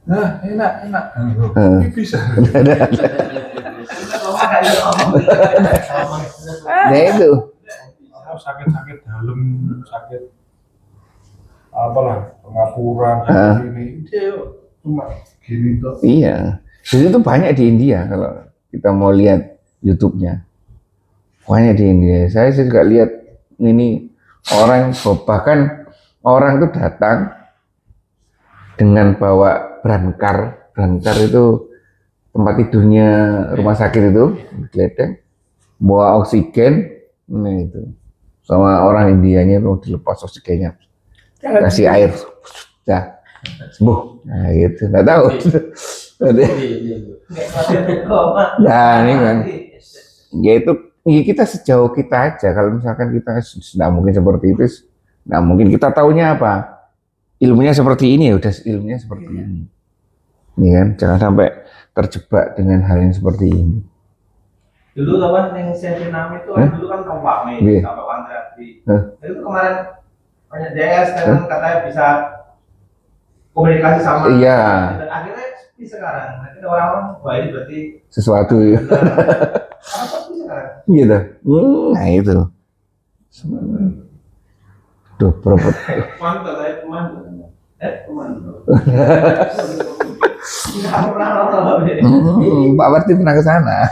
Nah, enak. Ini bisa. Nah itu. Sakit-sakit dalam, sakit apalah, pengapuran, gini. Dia cuma gini tuh. Iya. Jadi itu banyak di India kalau kita mau lihat YouTube-nya. Banyak di India. Saya juga lihat ini orang, bahkan orang itu datang dengan bawa brancar itu tempat tidurnya rumah sakit itu, gledek, bawa oksigen, nah itu, sama orang Indianya itu dilepas oksigennya, kasih air, dah sembuh, nah gitu, nggak tahu. Nah ini kan, ya itu ya kita sejauh kita aja. Kalau misalkan kita tidak mungkin seperti itu, nggak mungkin kita taunya apa. Ilmunya seperti ini ya udah ilmunya seperti ini. Nih kan, jangan sampai terjebak dengan hal yang seperti ini. Dulu kawan yang saya nama itu dulu kan Pak Mei, Pak Andreati. Itu kemarin banyak DS kan katanya bisa komunikasi sama. Iya. Dan akhirnya seperti sekarang. Akhirnya orang-orang wah ini berarti Sesuatu ya. apa seperti sekarang? Gitu. Nah itu. Tuh, berapa? Mantap, saya pemandu. Pak Martin pernah ke sana.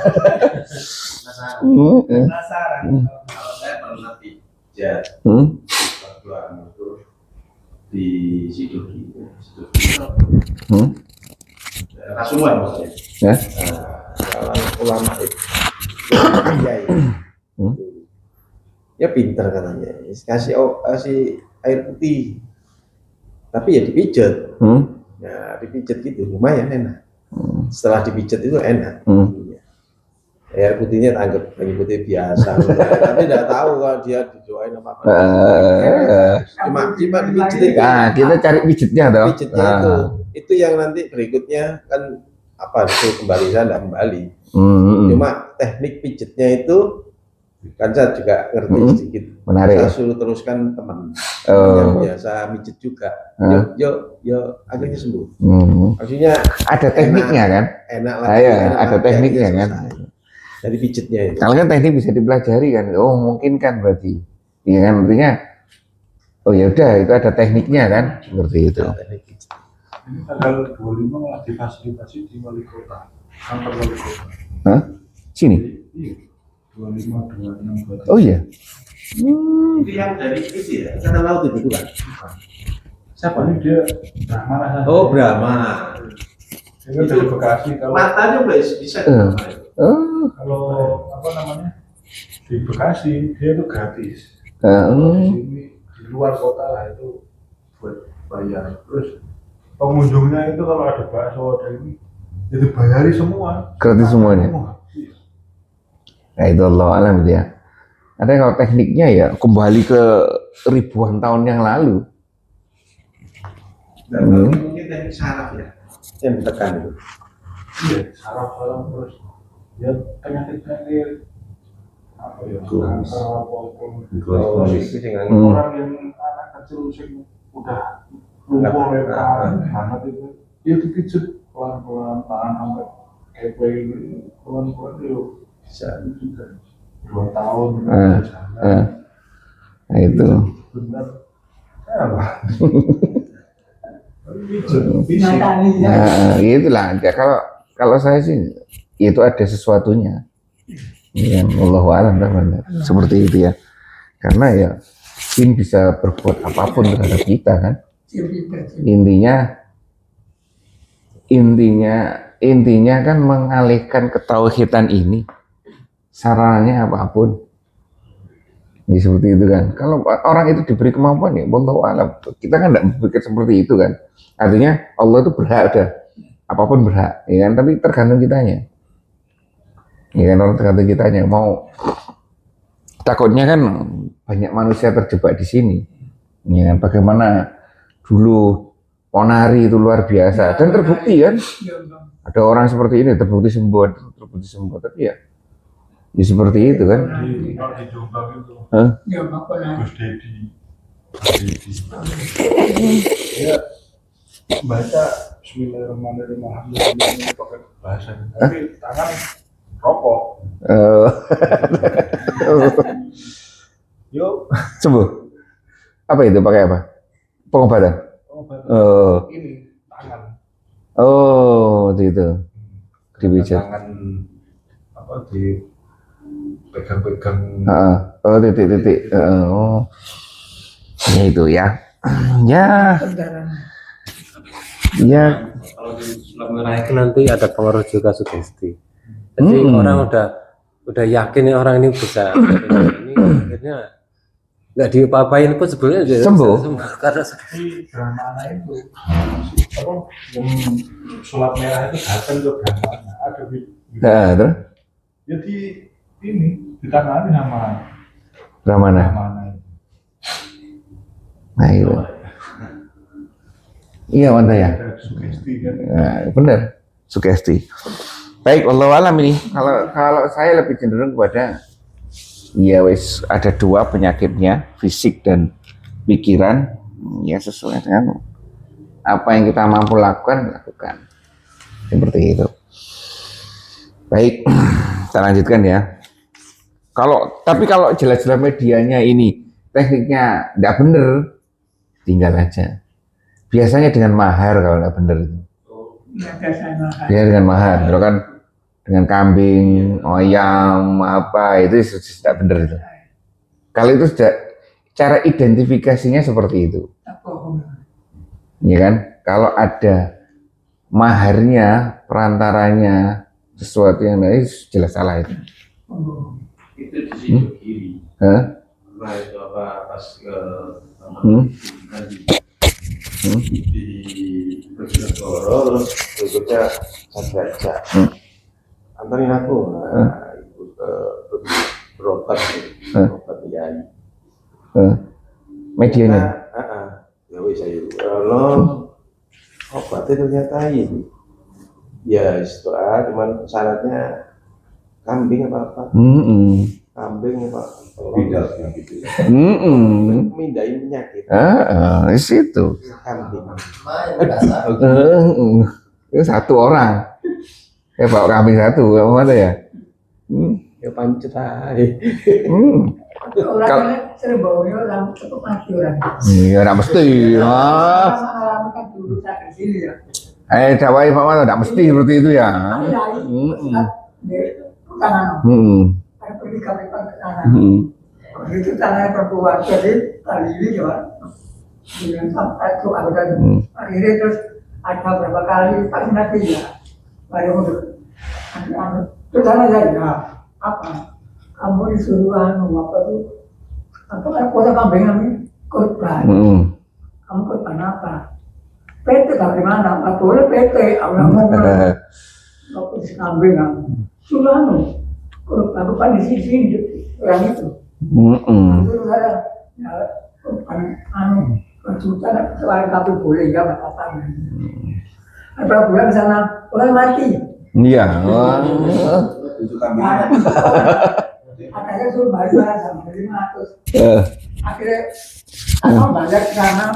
Penasaran. Kalau saya pernah pijat itu di Sidoki. Kasuman maksudnya. Ya. Kalau ulama itu, kiai. Ya pinter katanya. Kasih air putih. Tapi ya dipijat. Ya dipijat gitu, lumayan enak. Setelah dipijat itu enak. Air putihnya tanggap air putih biasa. Tapi tidak tahu kalau dia didoain apa. Cuma dipijat itu. Nah, kita cari pijitnya dong. Pijatnya itu yang nanti berikutnya kan apa itu kembali saya tidak kembali. Cuma teknik pijatnya itu kan saya juga ngerti sedikit. Menarik. Saya suruh teruskan teman yang biasa mijet juga. Yo akhirnya sembuh. Maksudnya ada tekniknya kan? Enak lah. Ada tekniknya kan? Dari pijetnya itu. Kalau kan teknik bisa dipelajari kan? Oh mungkin kan berarti. Iya kan artinya. Oh ya udah itu ada tekniknya kan? Seperti itu. Ini tanggal 25 malah difasilitasi di wali kota, kantor wali kota. Hah? Sini? Iya. 25, 26. Oh iya. Itu yang dari itu ya, kata laut itu bukan? Siapa ini dia? Brahmana. Oh Brahma. Itu dari Bekasi. Kalau Matanya bisa. Oh. kalau apa namanya Di Bekasi dia itu gratis. Di sini di luar kota lah itu buat bayar. Terus pengunjungnya itu kalau ada bakso ada ini itu bayari semua. Gratis semuanya. Iya. Nah itu Allah alam dia. Ada kalau tekniknya ya kembali ke ribuan tahun yang lalu. Dan mungkin teknik saraf ya yang ditekan itu. Iya, saraf-saraf terus ya penyakit-penyakit apa ya? Orang yang anak kecil sing udah lumpuh banget itu dia dipijit pelan-pelan tahan sampai kepe ini pelan-pelan itu bisa juga 2 tahun jalan. Nah itu. Benar. Apa? Nah, itulah. Ya, kalau saya sih itu ada sesuatunya. Ya, wallahu a'lam seperti itu ya. Karena ya jin bisa berbuat apapun terhadap kita kan. Intinya kan mengalihkan ketauhidan ini. Sarannya apapun. Ya, seperti itu kan. Kalau orang itu diberi kemampuan ya wallahu a'lam. Kita kan tidak berpikir seperti itu kan. Artinya Allah itu berhak ada. Apapun berhak, ya kan? Tapi tergantung kitanya. Ya kan, tergantung kitanya. Mau takutnya kan banyak manusia terjebak di sini. Ya kan? Bagaimana dulu Ponari itu luar biasa dan terbukti kan. Ada orang seperti ini terbukti sembuh, tapi ya seperti itu kan. Di Jombang itu Gus Dedi ya baca Bismillahirrahmanirrahim alhamdulillah pakai bahasa tapi tangan rokok yuk Sembuh. Apa itu pakai apa? Pengobatan. ini tangan Itu dipijat. tangan apa di pegang-pegang Titik. Ya itu ya. Ya. Kalau di Islam merah itu nanti ada pengaruh juga sugesti. Jadi orang udah yakin nih orang ini bisa ini akhirnya nggak diapa-apain pun sebetulnya dia Sembuh. Karena di Brahmana itu apa yang sulap merah itu datang ke Brahmana ada Terus jadi ini ditangani sama Ramana. Brahmana itu. Nah itu. Iya mantap ya. Ada sugesti kan. Nah, benar. Sugesti. Baik, wallahu alam ini. Kalau saya lebih cenderung kepada ya wis ada dua penyakitnya, fisik dan pikiran. Ya sesuai dengan apa yang kita mampu lakukan. Seperti itu. Baik, kita lanjutkan ya. Tapi kalau jelas-jelas medianya ini tekniknya tidak benar, tinggal aja. Biasanya dengan mahar kalau nggak benar itu. Ya dengan mahar, kalau kan dengan kambing, ayam, apa itu tidak benar itu. Kalau itu sudah cara identifikasinya seperti itu. Ya kan? Kalau ada maharnya, perantaranya, sesuatu yang lain jelas salah itu. Itu di situ kiri. Hah? Nah itu apa pas ke di Bojonegoro terus berikutnya saya baca antarin aku ikut ke berobat Yai Medianya. ya wis saya lo obatnya ternyata ini ya istilah cuman syaratnya kambing apa kambing apa bidal gitu mindahin penyakit Di situ. kambing Itu satu orang. Bawa kambing satu, kamu ada ya? ya pancet aja Orang Cirebon orang cukup mati orang. Iya, tidak mesti. Pengalaman kan dulu saya di sini ya. Dawai Pak Mano, tidak mesti seperti itu ya. Tangan. Ada pergi kami ke tangan. Itu tangan perempuan jadi kali ini coba dengan sampai itu ada akhirnya terus ada berapa kali vaksinasi ya baru mundur. Terus sana saya apa kamu disuruh apa tuh? Apa kan kuota kambing kami korban. Kamu korban apa? PT dari mana? Nggak boleh PT. Orang ngomong. Aku di kambing kamu. Suruh korban aku kan di sini orang itu. Itu saya ya korban kejutan selain tapi boleh ya nggak apa-apa. Ada bulan di sana orang mati. Iya. Akhirnya suruh bayar sama 500. Akhirnya aku bayar ke sana.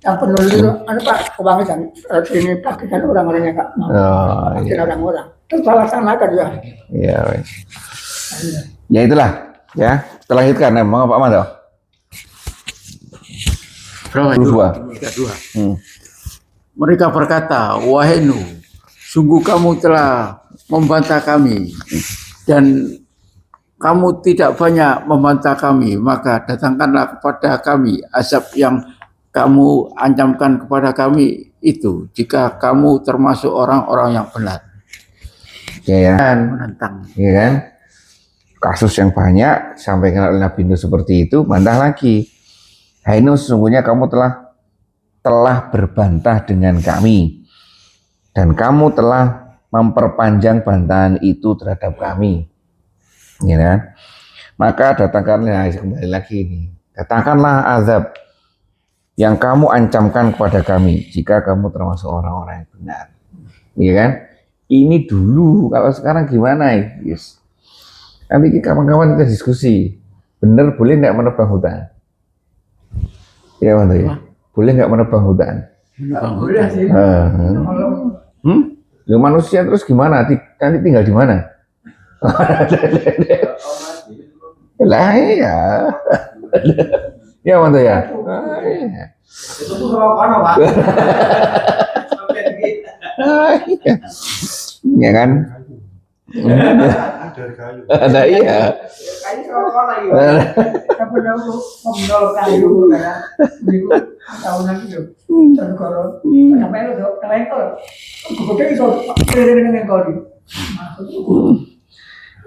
Yang penulis itu, Pak, kebangetan. Sini pakai orang-orangnya Kak. Pakai orang-orang. Terus salah sanakan ya. Iya. Ya itulah. Ya. Setelah itu kan emang Pak Mando. Berapa itu? 32. Mereka berkata, wahai Nuh, sungguh kamu telah membantah kami dan kamu tidak banyak membantah kami, maka datangkanlah kepada kami azab yang kamu ancamkan kepada kami itu, jika kamu termasuk orang-orang yang benar. Ya kan? Menantang. Ya kan? Kasus yang banyak sampai oleh Nabi Nuh seperti itu, bantah lagi. Hai Nuh, sesungguhnya kamu telah berbantah dengan kami dan kamu telah memperpanjang bantahan itu terhadap kami, ya kan? Maka datangkanlah, kembali lagi ini, datangkanlah azab yang kamu ancamkan kepada kami jika kamu termasuk orang-orang yang benar, ya kan? Ini dulu, kalau sekarang gimana ya? Yes. Nanti kawan-kawan kita diskusi, benar boleh nggak menebang hutan? Ya Manto ya, boleh nggak menebang hutan? Boleh sih. Ya, manusia terus gimana? Nanti tinggal di mana? Lah iya. Ya Manto ya. Iya. Itu tuh kalau mana Pak? Ya kan? Dari kayu. Ada iya. Kayu kalau mana ya? Tapi lalu mengenal kayu ya. Minggu tahunan itu. Dan kalau sampai itu kalian kalau gue itu dengan kau di.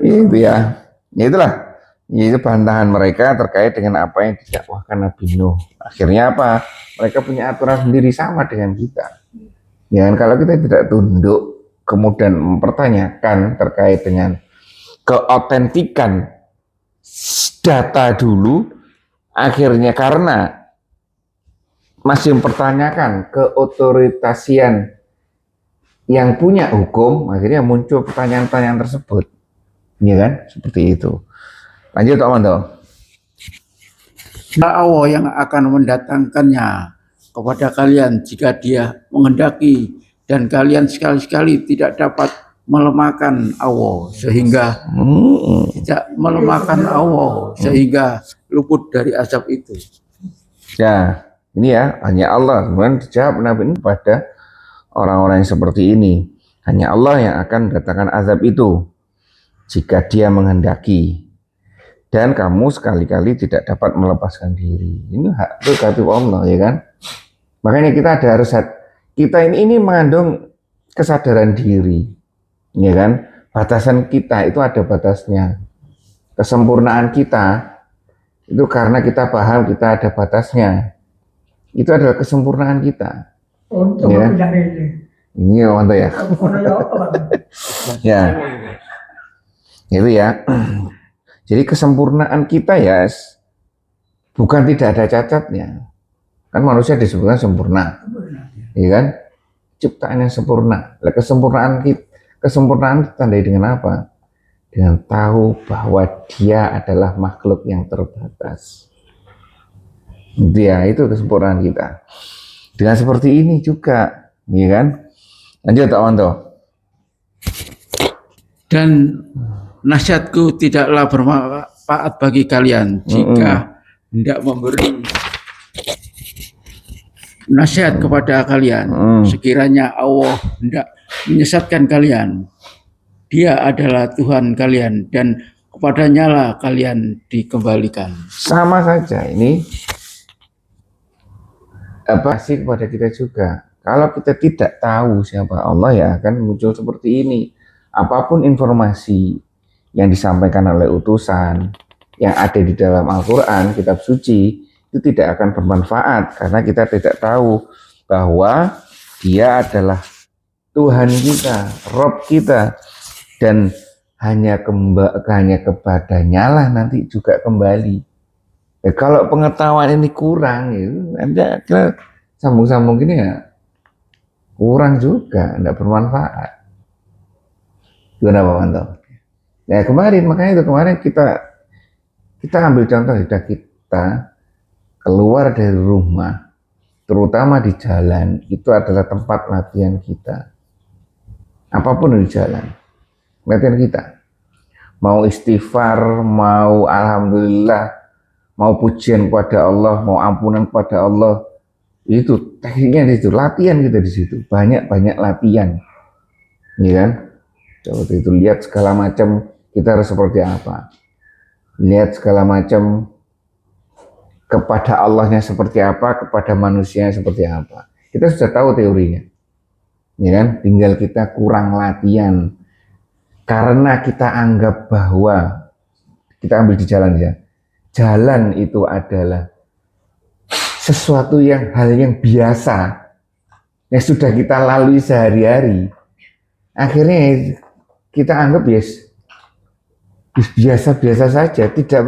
Itu ya. Ya itulah. Itu bantahan mereka terkait dengan apa yang didakwahkan Nabi Nuh. Akhirnya apa? Mereka punya aturan sendiri sama dengan kita. Ya kan, kalau kita tidak tunduk kemudian mempertanyakan terkait dengan keotentikan data dulu, akhirnya karena masih mempertanyakan keotoritasian yang punya hukum, akhirnya muncul pertanyaan-pertanyaan tersebut, ya kan? Seperti itu. Lanjut Pak Manto. Allah yang akan mendatangkannya kepada kalian jika Dia menghendaki, dan kalian sekali-sekali tidak dapat melemahkan Allah sehingga luput dari azab itu. Ya, ini ya hanya Allah. Kemudian dijawab Nabi ini pada orang-orang yang seperti ini. Hanya Allah yang akan mendatangkan azab itu jika Dia menghendaki. Dan kamu sekali-kali tidak dapat melepaskan diri. Ini hak prerogatif Allah, ya kan? Makanya kita ini mengandung kesadaran diri, ya kan? Batasan kita itu ada batasnya. Kesempurnaan kita itu karena kita paham kita ada batasnya. Itu adalah kesempurnaan kita. Untuk ya. Ini Manto ya. Ya. Itu ya. Jadi kesempurnaan kita ya bukan tidak ada cacatnya. Kan manusia disebutkan sempurna. Iya kan? Ciptaan yang sempurna. Kesempurnaan ditandai dengan apa? Dengan tahu bahwa dia adalah makhluk yang terbatas. Dia itu kesempurnaan kita. Dengan seperti ini juga, iya kan? Lanjut Pak Manto. Dan nasihatku tidaklah bermanfaat bagi kalian jika hendak memberi nasihat kepada kalian. Sekiranya Allah hendak menyesatkan kalian, Dia adalah Tuhan kalian dan kepadanya lah kalian dikembalikan. Sama saja ini sih kepada kita juga. Kalau kita tidak tahu siapa Allah, ya akan muncul seperti ini. Apapun informasi yang disampaikan oleh utusan, yang ada di dalam Al-Quran, kitab suci, itu tidak akan bermanfaat karena kita tidak tahu bahwa dia adalah Tuhan kita, Rob kita, dan hanya kepadanya lah nanti juga kembali. Kalau pengetahuan ini kurang, Anda sambung-sambung gini ya, kurang juga, tidak bermanfaat. Gimana Pak Manto? Ya makanya kemarin kita ambil contoh sudah kita keluar dari rumah, terutama di jalan, itu adalah tempat latihan kita. Apapun di jalan, latihan kita. Mau istighfar, mau alhamdulillah, mau pujian kepada Allah, mau ampunan kepada Allah, itu tekniknya di situ, latihan kita di situ, banyak latihan, ya kan? Coba itu lihat segala macam kita harus seperti apa, lihat segala macam kepada Allahnya seperti apa, kepada manusianya seperti apa. Kita sudah tahu teorinya, ya kan? Tinggal kita kurang latihan karena kita anggap bahwa kita ambil di jalan ya. Jalan itu adalah sesuatu hal yang biasa yang sudah kita lalui sehari-hari. Akhirnya kita anggap biasa-biasa saja, tidak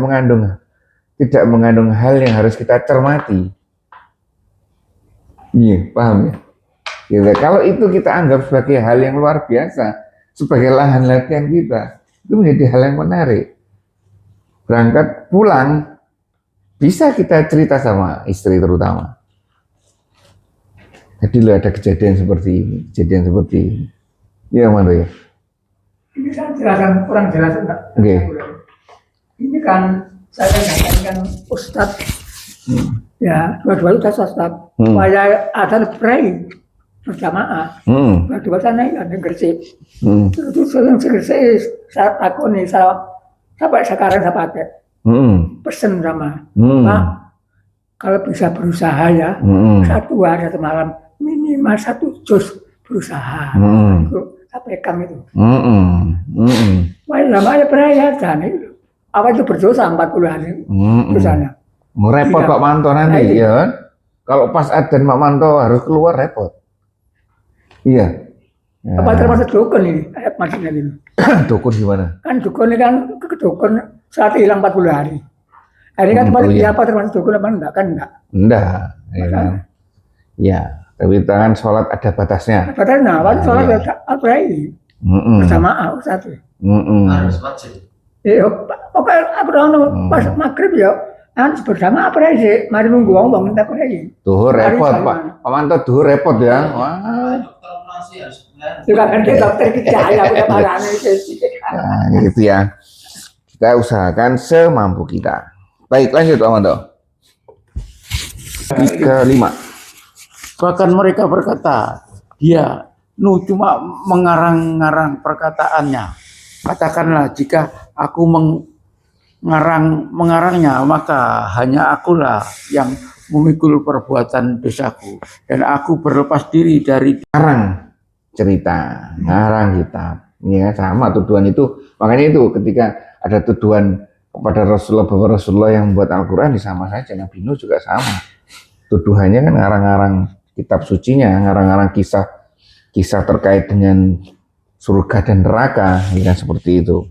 mengandung hal yang harus kita cermati. Iya, paham ya? Gitu. Kalau itu kita anggap sebagai hal yang luar biasa, sebagai lahan latihan kita, itu menjadi hal yang menarik. Berangkat pulang, bisa kita cerita sama istri terutama. Jadi ada kejadian seperti ini. Ya mana ya? Ini saya jelaskan kurang jelas enggak? Oke. Ini kan saya katakan Ustadz, ya dua-dua itu Ustadz, supaya ada pray berjamaah, dua-dua sana yang Gresik. Itu sering Gresik saya takoni, sampai sekarang saya pakai. Pesen sama Pak, kalau bisa berusaha ya, satu hari satu malam minimal 1 juz berusaha. Sampaikan itu. Wah, namanya perayaan itu. Apa itu berdosa 40 hari di sana. Repot Pak Manto nanti, ya kan? Kalau pas adzan Pak Manto harus keluar repot. Iya. Ya. Apa termasuk dukun ini? Maksudnya ini. Dukun gimana? Kan dukun ini kan dukun saat hilang 40 hari. Ini kan apa termasuk dukun apa enggak? Kan enggak. Enggak, ya kan? Ya. Tapi tangan sholat ada batasnya. Batasnya, sholat apa ini? Berjamaah Ustaz. Harus wajib. Pokoknya aku tahu pas maghrib ya, bersama apa sih? Mari nunggu wong minta apa sih? Duhur repot Pak. Pak Manto duhur repot ya. Wah. Juga kan dokter kita ya udah parahnya itu. Nah, gitu ya. Kita usahakan semampu kita. Baik, lanjut Pak Manto. 35. Bahkan mereka berkata, dia cuma mengarang-ngarang perkataannya. Katakanlah jika aku mengarangnya, maka hanya akulah yang memikul perbuatan dosaku. Dan aku berlepas diri dari ngarang cerita, ngarang kitab. Ya, sama tuduhan itu. Makanya itu ketika ada tuduhan kepada Rasulullah bahwa Rasulullah yang membuat Al-Quran, sama saja. Nabi Nuh juga sama. Tuduhannya kan ngarang-ngarang kitab sucinya, ngarang-ngarang kisah terkait dengan surga dan neraka, ya kan, seperti itu.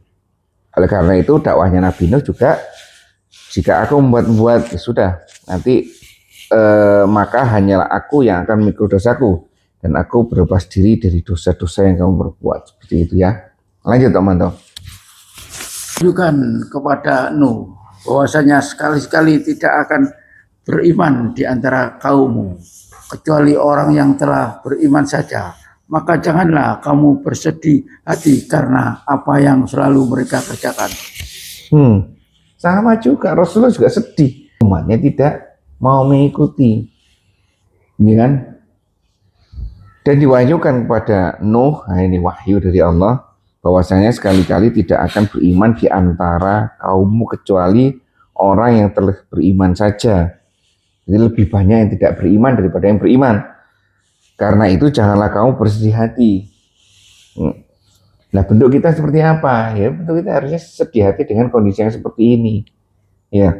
Oleh karena itu dakwahnya Nabi Nuh juga, jika aku membuat ya sudah, nanti maka hanyalah aku yang akan memikul dosaku dan aku berlepas diri dari dosa-dosa yang kamu berbuat, seperti itu ya. Lanjut teman-teman. tunjukkan kepada Nuh bahwasanya sekali-sekali tidak akan beriman di antara kaummu kecuali orang yang telah beriman saja. Maka janganlah kamu bersedih hati karena apa yang selalu mereka kerjakan. Sama juga, Rasulullah juga sedih. Umatnya tidak mau mengikuti. Ini kan? Dan diwahyukan kepada Nuh, nah ini wahyu dari Allah, bahwasanya sekali-kali tidak akan beriman di antara kaummu kecuali orang yang telah beriman saja. Jadi lebih banyak yang tidak beriman daripada yang beriman. Karena itu janganlah kamu bersedih hati. Nah, bentuk kita seperti apa? Ya, bentuk kita harusnya sedia hati dengan kondisi yang seperti ini. Ya.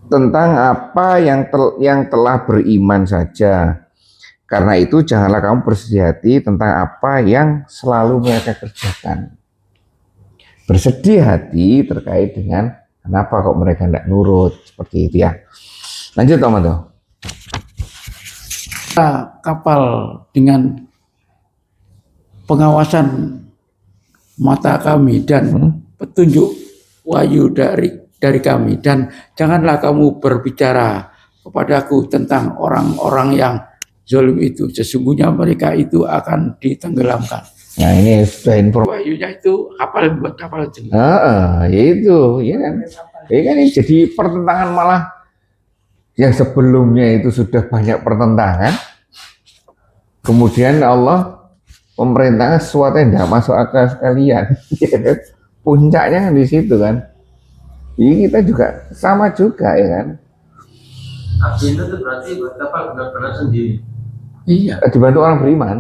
Tentang apa yang telah beriman saja. Karena itu janganlah kamu bersedih hati tentang apa yang selalu mereka kerjakan. Bersedih hati terkait dengan kenapa kok mereka tidak nurut, seperti itu ya. Lanjut teman-teman. Kapal dengan pengawasan mata kami dan petunjuk wahyu dari kami, dan janganlah kamu berbicara kepadaku tentang orang-orang yang zalim itu, sesungguhnya mereka itu akan ditenggelamkan. Nah, ini sudah informasi. Wahyunya itu kapal, buat kapal itu. Itu, ya kan. Ya kan, ini jadi pertentangan, malah yang sebelumnya itu sudah banyak pertentangan. Kemudian Allah memerintahkan sesuatu yang tidak masuk akal sekalian. Ya kan? Puncaknya di situ kan. Ini kita juga sama juga, ya kan. Agenda itu berarti buat kapal benar-benar sendiri. Iya. Dibantu orang beriman.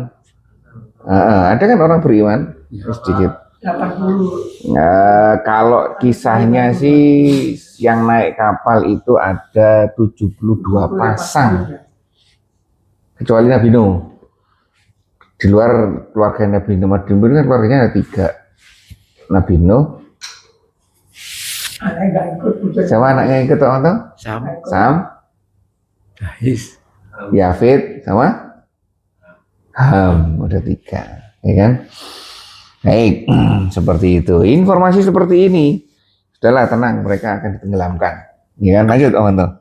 Ada kan orang beriman sedikit. 80. Nah, kalau kisahnya sih yang naik kapal itu ada 72 pasang, kecuali Nabi Nuh. Di luar keluarga Nabi Nuh, Nabi Nuh kan keluarganya ada 3. Nabi Nuh, sama anaknya ikut atau Sam, Yafid, sama Ham, udah 3, ya kan? Baik, seperti itu. Informasi seperti ini, sudahlah, tenang, mereka akan ditenggelamkan. Ya kan, lanjut, teman-teman.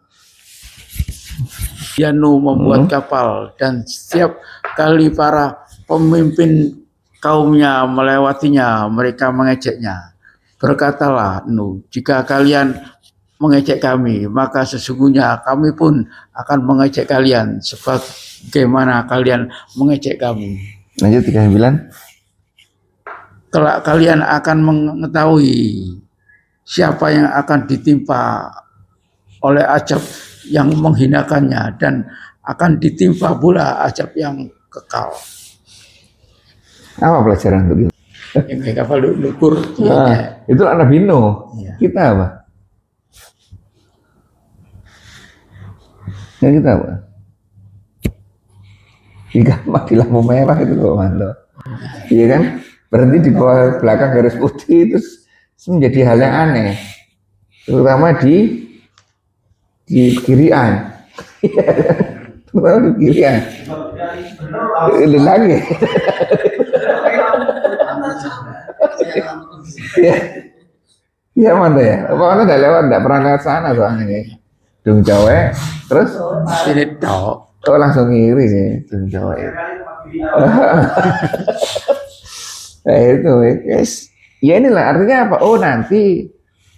Nuh membuat kapal, dan setiap kali para pemimpin kaumnya melewatinya, mereka mengejeknya. Berkatalah Nuh, jika kalian mengejek kami, maka sesungguhnya kami pun akan mengejek kalian sebagaimana kalian mengejek kami. Lanjut 39. Kelak kalian akan mengetahui siapa yang akan ditimpa oleh azab yang menghinakannya, dan akan ditimpa pula azab yang kekal. Apa pelajaran untuk kita? Yang kayak kapal lukur. Itu Nabi Nuh. Ya. Kita apa? Ya, kita apa? Jika mati lampu merah itu kok mantap. Iya kan? Berhenti di bawah belakang garis putih itu menjadi hal yang aneh. Terutama di kirian. Terutama di kirian. Itu lagi. Iya mana ya? Apa anda udah lewat? Nggak pernah lewat sana soalnya. Dung Jawa, terus Sini tok. oh langsung kiri sih Dung Jawa itu. Nah itu, guys. Ya inilah artinya apa? Oh nanti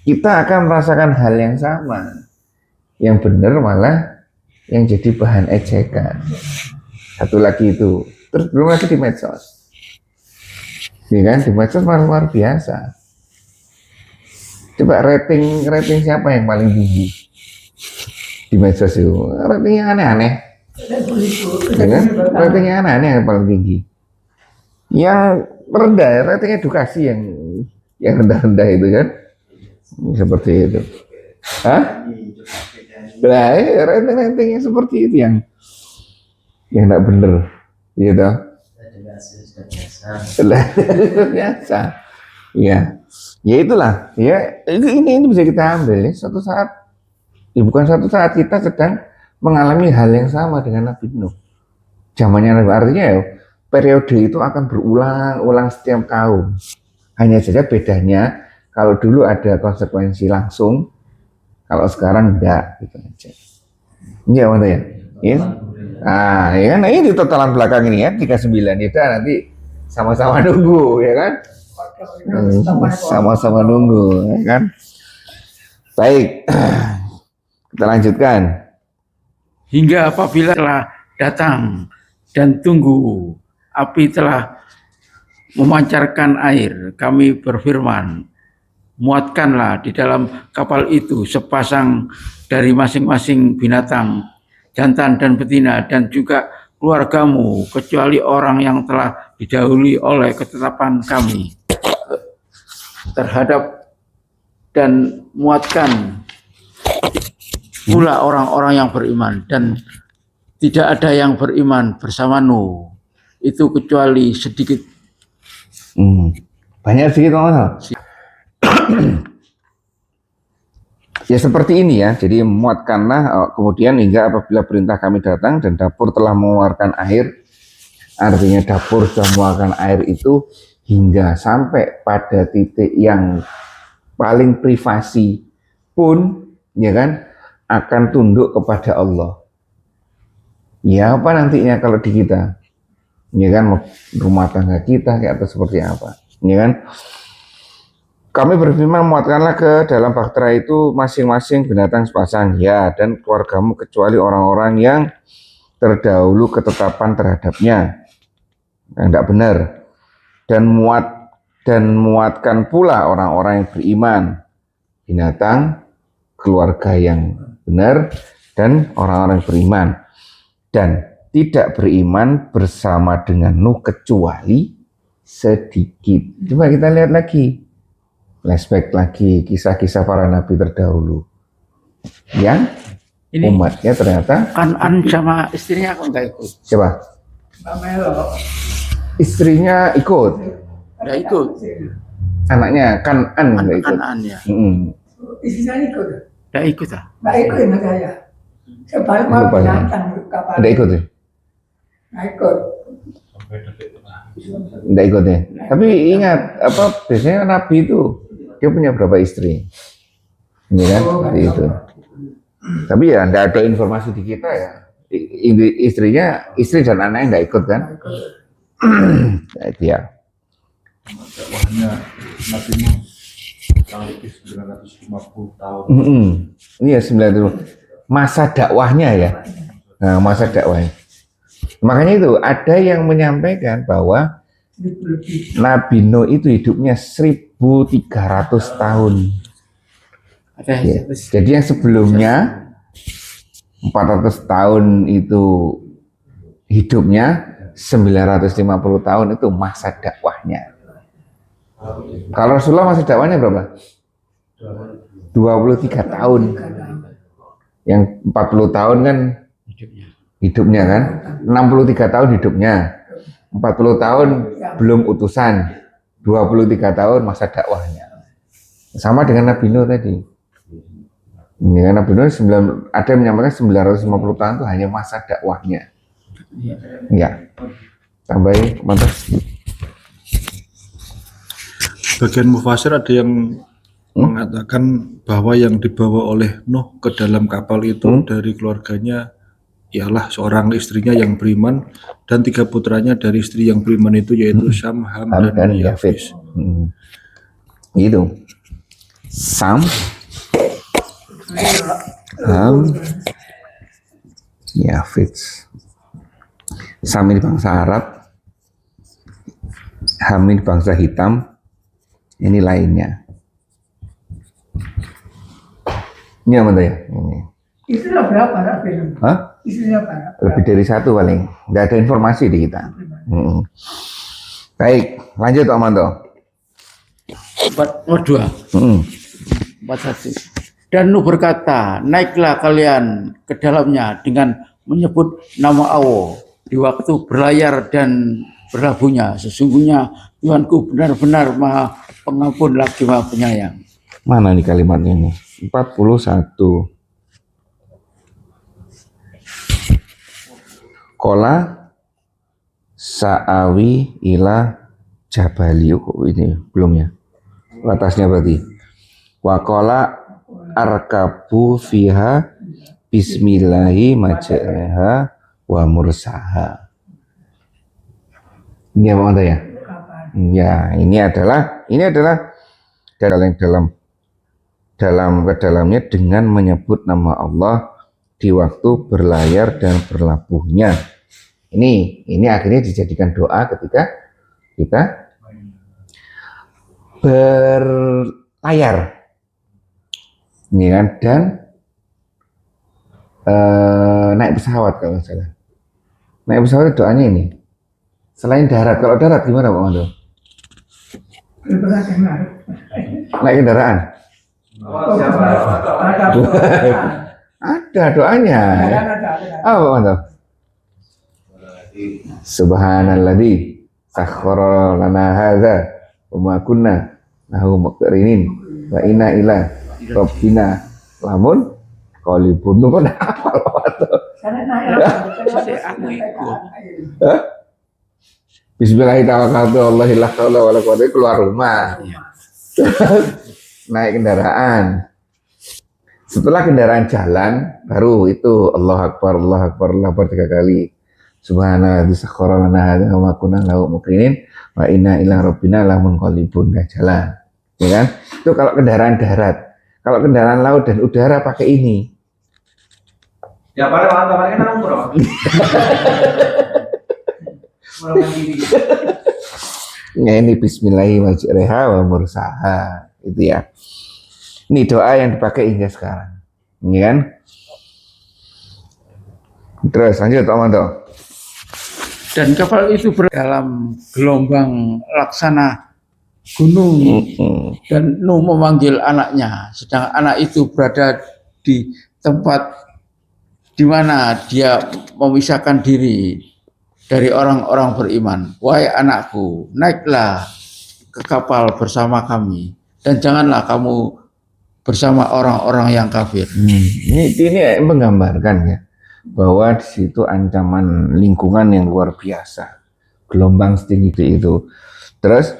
kita akan merasakan hal yang sama. Yang benar malah yang jadi bahan ejekan. Satu lagi itu. Terus belum lagi di medsos. Ya kan, di medsos malah luar biasa. Coba rating siapa yang paling tinggi di medsos itu? Ratingnya aneh-aneh. Ya kan? Ratingnya aneh-aneh yang paling tinggi. Yang rendah, rating edukasi yang rendah-rendah itu kan. Seperti itu. Hah? Nah, rating-ratingnya seperti itu yang enggak bener. Gitu. Biasa. Ya. Ya itulah. Ya, ini bisa kita ambil ya. Suatu saat, ya bukan suatu saat, kita sedang mengalami hal yang sama dengan Nabi Nuh. Zamannya Nabi, artinya ya periode itu akan berulang-ulang setiap tahun. Hanya saja bedanya kalau dulu ada konsekuensi langsung, kalau sekarang enggak, gitu aja. Iya, mana ya? Ya. Nah, ya kan, ini di totalan belakang ini ya, 39 itu nanti sama-sama nunggu, ya kan? Sama-sama nunggu, ya kan? Baik, kita lanjutkan. Hingga apabila telah datang dan tunggu, api telah memancarkan air, kami berfirman, muatkanlah di dalam kapal itu sepasang dari masing-masing binatang, jantan dan betina, dan juga keluargamu kecuali orang yang telah didahului oleh ketetapan kami terhadap dan muatkan pula orang-orang yang beriman, dan tidak ada yang beriman bersama Nuh itu kecuali sedikit. Banyak sedikit orang. Ya seperti ini ya, jadi muatkanlah kemudian hingga apabila perintah kami datang dan dapur telah mengeluarkan air, artinya dapur sudah mengeluarkan air itu hingga sampai pada titik yang paling privasi pun, ya kan, akan tunduk kepada Allah. Ya apa nantinya kalau di kita, ya kan, rumah tangga kita kayak atau seperti apa, ya kan? Kami berfirman, muatkanlah ke dalam bahtera itu masing-masing binatang sepasang, ya, dan keluargamu kecuali orang-orang yang terdahulu ketetapan terhadapnya yang tidak benar, dan muatkan pula orang-orang yang beriman, binatang, keluarga yang benar, dan orang-orang beriman, dan tidak beriman bersama dengan Nuh kecuali sedikit. Coba kita lihat lagi, flashback lagi kisah-kisah para nabi terdahulu yang umatnya ternyata Kanan sama istrinya aku nggak ikut. siapa? Istrinya ikut, Nggak ikut. anaknya Kanan nggak ikut. Kanan ya. Istrinya ikut. Nggak ikut ah. Nggak ikut sama saya. Sebalik mau Lupa ya. binatang kapal. Nggak ikut ya? Nggak ikut. Nggak ikut ya. Tapi ingat apa, biasanya nabi itu dia punya berapa istri, ya kan? Seperti itu. Tapi ya nggak ada informasi di kita ya. Istri dan anaknya nggak ikut kan? Ya, itu ya. Dakwahnya Nabi Nuh kurang lebih 950 tahun. Iya 90. Masa dakwahnya ya. Nah, masa dakwahnya. Makanya itu ada yang menyampaikan bahwa Nabi Nuh itu hidupnya 1300 tahun. Ya. Jadi yang sebelumnya 400 tahun itu hidupnya, 950 tahun itu masa dakwahnya. Kalau Rasulullah masa dakwahnya berapa? 23 tahun. Yang 40 tahun kan hidupnya kan, 63 tahun hidupnya, 40 tahun belum utusan, 23 tahun masa dakwahnya. Sama dengan Nabi Nuh tadi. Ini kan Nabi Nuh ada yang menyampaikan 950 tahun itu hanya masa dakwahnya. Ya. Tambahin mantap. Bagian mufasir ada yang mengatakan bahwa yang dibawa oleh Nuh ke dalam kapal itu dari keluarganya ialah seorang istrinya yang beriman dan 3 putranya dari istri yang beriman itu, yaitu Syam, Ham, dan Yafis. Gitu. Sam, Ham, Yafis. Sam ini bangsa Arab, Ham ini bangsa hitam, ini lainnya. Ini apa ya? Ini. Istrinya berapa Nabi Nuh? Hah? Istrinya berapa? Lebih dari 1 paling. Nggak ada informasi di kita. Baik, lanjut Pak Manto. 41. Dan Nuh berkata, naiklah kalian ke dalamnya dengan menyebut nama Allah di waktu berlayar dan berlabuhnya. Sesungguhnya Tuhanku benar-benar Maha Pengampun lagi Maha Penyayang. Mana nih kalimatnya ini? 41. Kola sa'awi ila jabali. Ini belum ya? Atasnya berarti. Wa kola arkabu fiha bismillahi majraha wa mursaha. Ini apa anda ya? Ya, ini adalah dalamnya dengan menyebut nama Allah di waktu berlayar dan berlabuhnya. Ini akhirnya dijadikan doa ketika kita berlayar, ini kan, dan naik pesawat kalau nggak salah. Naik pesawat doanya ini. Selain darat, kalau darat gimana Pak Mando? Naik kendaraan? Ada doanya. Apa Pak Mando? Subhanalladzi sakhkhara lana hadza wa ma kunna lahu muqrinin wa inna ila rabbina lamun qalibun. Kok hafal Bismillahirrahmanirrahim. Keluar rumah. Naik kendaraan. Setelah kendaraan jalan, baru itu Allah Akbar 3 kali. Subhanallah sakhkhara lana hadza wa ma kunna lahu muqrinin wa inna ila rabbina lamunqalibun. Jalan. Ya kan? Itu kalau kendaraan darat. Kalau kendaraan laut dan udara pakai ini. Ya paling kan nang bro. Nah, ini bismillahirrahmanirrahim wa mursaha itu ya. Ini doa yang dipakai hingga sekarang. Ini kan? Terus lanjut Pak Manto. Dan kapal itu dalam gelombang laksana gunung dan Nuh memanggil anaknya, sedang anak itu berada di tempat di mana dia memisahkan diri dari orang-orang beriman. Wahai anakku, naiklah ke kapal bersama kami dan janganlah kamu bersama orang-orang yang kafir. Ini menggambarkan ya bahwa di situ ancaman lingkungan yang luar biasa, gelombang setinggi itu. Terus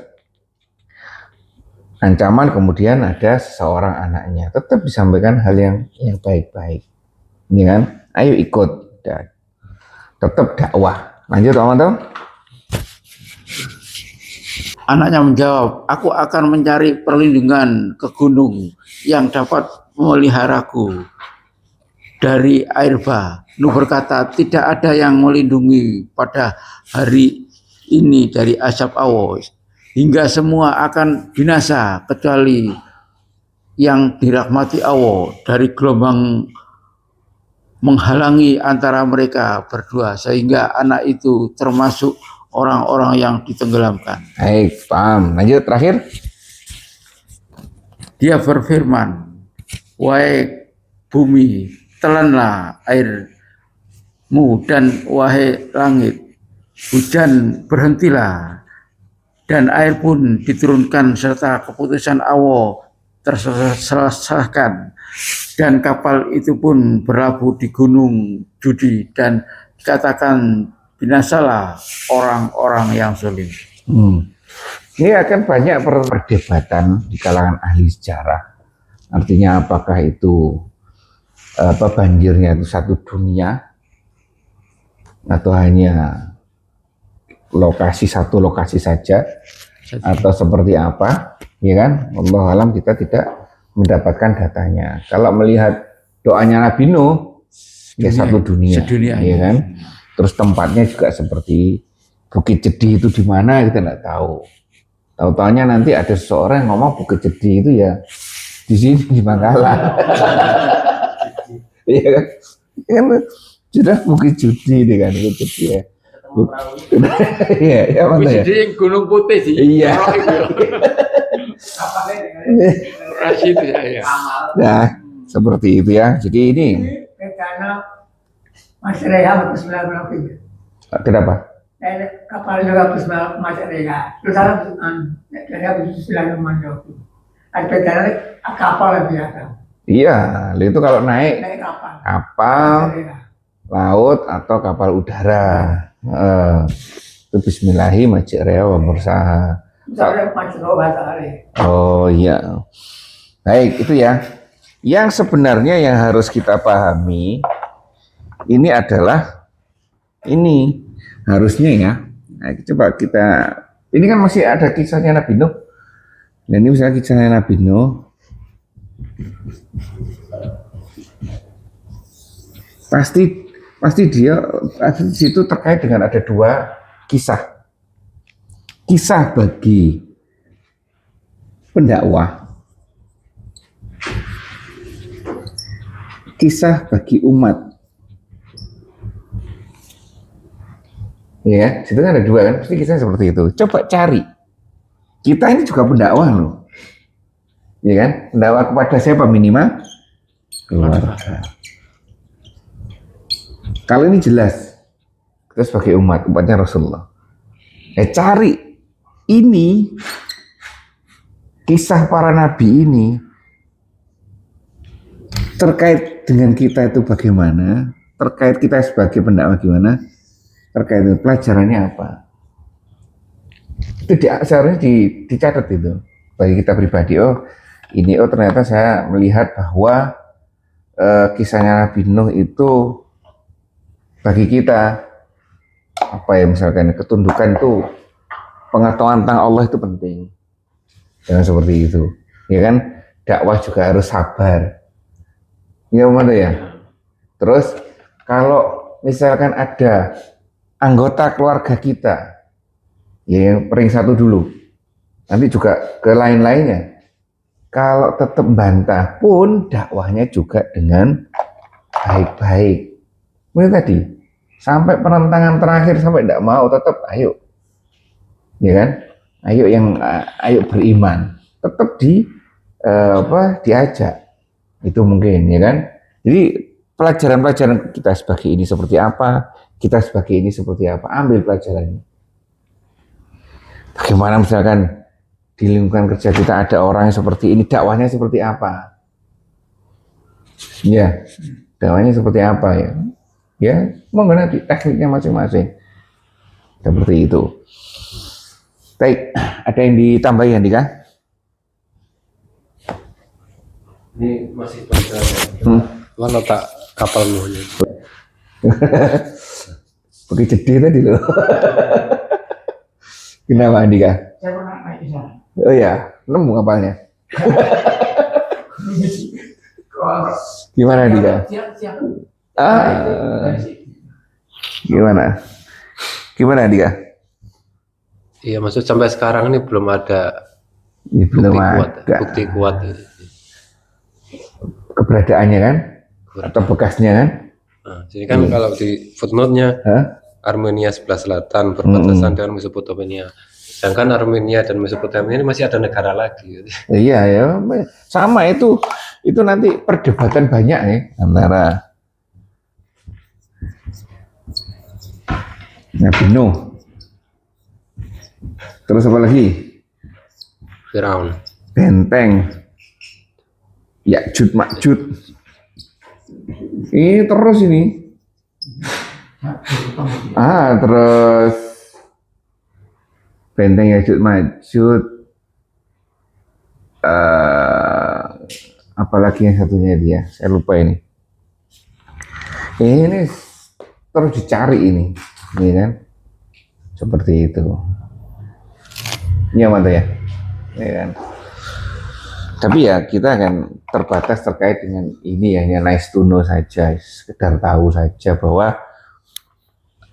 ancaman kemudian ada seseorang anaknya, tetap disampaikan hal yang baik-baik, ini kan? Ayo ikut, dan tetap dakwah. Lanjut teman-teman. Anaknya menjawab, aku akan mencari perlindungan ke gunung yang dapat memeliharaku dari air bah. Nuh berkata, tidak ada yang melindungi pada hari ini dari azab Allah, hingga semua akan binasa kecuali yang dirahmati Allah dari gelombang menghalangi antara mereka berdua, sehingga anak itu termasuk orang-orang yang ditenggelamkan. Baik, paham. Lanjut terakhir. Dia berfirman, wahai bumi, telanlah airmu, dan wahai langit, hujan berhentilah, dan air pun diturunkan serta keputusan Allah terselesaikan, dan kapal itu pun berlabuh di gunung Judi, dan dikatakan binasalah orang-orang yang zalim. Ini akan banyak perdebatan di kalangan ahli sejarah. Artinya apakah itu banjirnya itu satu dunia atau hanya satu lokasi saja atau seperti apa, ya kan? Wallahu alam, kita tidak mendapatkan datanya. Kalau melihat doanya Nabi Nuh, ya satu dunia, ya kan? Terus tempatnya juga seperti Bukit Cedi itu di mana kita tidak tahu. Tahu-tahunya nanti ada seseorang yang ngomong Bukit Cedi itu ya di sini di Bangkalan. Iya kan? Kan sudah Bukit Judi dengan Bukit Cedi ya. Iya, ya mana ya? Jadi Gunung Putih sih. Iya. Itu ya. Nah, seperti itu ya. Jadi ini. Mas Reha Bismillahirrahmanirrahim. Kenapa? Kapal juga Mas Reha. Terus ada Bismillahirrahmanirrahim. Ada kapal biasa. Iya, itu kalau naik kapal laut atau kapal udara. Itu Bismillahirrahmanirrahim wa mursaha. Oh iya. Baik, itu ya. Yang sebenarnya yang harus kita pahami ini adalah ini harusnya ya. Nah, coba kita, ini kan masih ada kisahnya Nabi Nuh. Nah, ini misalnya kisahnya Nabi Nuh. Pasti dia di situ terkait dengan ada dua kisah. Kisah bagi pendakwah, kisah bagi umat. Ya, situ kan ada dua kan, pasti kisah seperti itu. Coba cari. Kita ini juga pendakwah loh. Ya kan? Pendakwah kepada siapa minimal? Keluarga. Kalau ini jelas, kita sebagai umatnya Rasulullah. Cari ini kisah para nabi ini terkait dengan kita itu bagaimana, terkait kita sebagai pendakwah gimana, terkait dengan pelajarannya apa. Itu seharusnya dicatat itu bagi kita pribadi. Oh ini, oh ternyata saya melihat bahwa kisahnya Nabi Nuh itu bagi kita apa ya, misalkan ketundukan itu, pengetahuan tentang Allah itu penting. Jangan seperti itu, ya kan? Dakwah juga harus sabar. Ya mana ya? Terus kalau misalkan ada anggota keluarga kita, ya yang ring satu dulu, nanti juga ke lain-lainnya. Kalau tetap bantah pun dakwahnya juga dengan baik-baik. Ini tadi sampai penentangan terakhir, sampai tidak mau, tetap ayo, ya kan? Ayo beriman, tetap diajak. Itu mungkin, ya kan? Jadi pelajaran-pelajaran kita sebagai ini seperti apa, kita sebagai ini seperti apa, ambil pelajarannya. Bagaimana misalkan di lingkungan kerja kita ada orang yang seperti ini, dakwahnya seperti apa? Ya, dakwahnya seperti apa ya? Ya, monggo nanti tekniknya masing-masing. Seperti itu. Baik, ada yang ditambahi Andika? Ini masih mana tak kapal Nuhnya? Pakai jedih tadi loh. Kenapa Andika? Saya pernah naik di sana. Oh ya, nemu kapalnya. Gimana Andika? Siap. Gimana Andika? Iya, maksud sampai sekarang ini belum ada Ya, belum ada bukti kuat. keberadaannya kan, atau bekasnya kan. Nah, jadi kan kalau di footnote-nya Armenia sebelah selatan berbatasan dengan Mesopotamia. Sedangkan Armenia dan Mesopotamia ini masih ada negara lagi. Iya ya, sama itu nanti perdebatan banyak ya antara Nabi Nuh. Terus apa lagi? Firaun. Benteng. Ya'jud Ma'jud. Ini terus ini. Terus benteng Ya'jud Ma'jud. Apalagi yang satunya dia, saya lupa ini. Ini terus dicari ini kan? Seperti itu. Iya mantap ya, kan? Tapi ya kita akan terbatas terkait dengan ini ya, hanya nice to know saja, sekedar tahu saja bahwa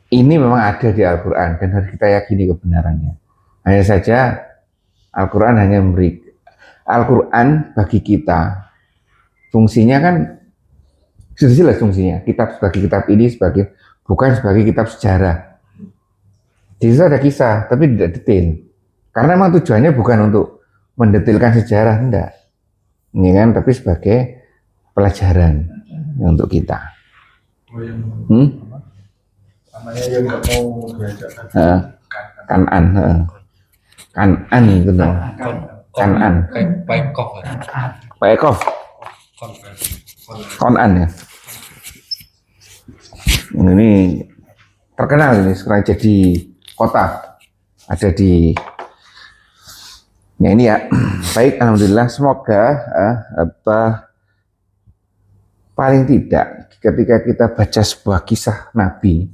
ini memang ada di Al-Quran dan harus kita yakini kebenarannya. Hanya saja Al-Quran hanya memberi, Al-Quran bagi kita fungsinya kan sudah jelas fungsinya. Kitab sebagai kitab ini bukan sebagai kitab sejarah. Di situ ada kisah tapi tidak detail. Karena memang tujuannya bukan untuk mendetilkan sejarah, enggak. Ini kan, tapi sebagai pelajaran untuk kita. Namanya yang nggak mau diajak Kanan itu loh. Kanan. Pak Ekov. Konan ya. Ini terkenal ini sekarang jadi kota. Ada di ini ya. Baik, alhamdulillah, semoga paling tidak ketika kita baca sebuah kisah Nabi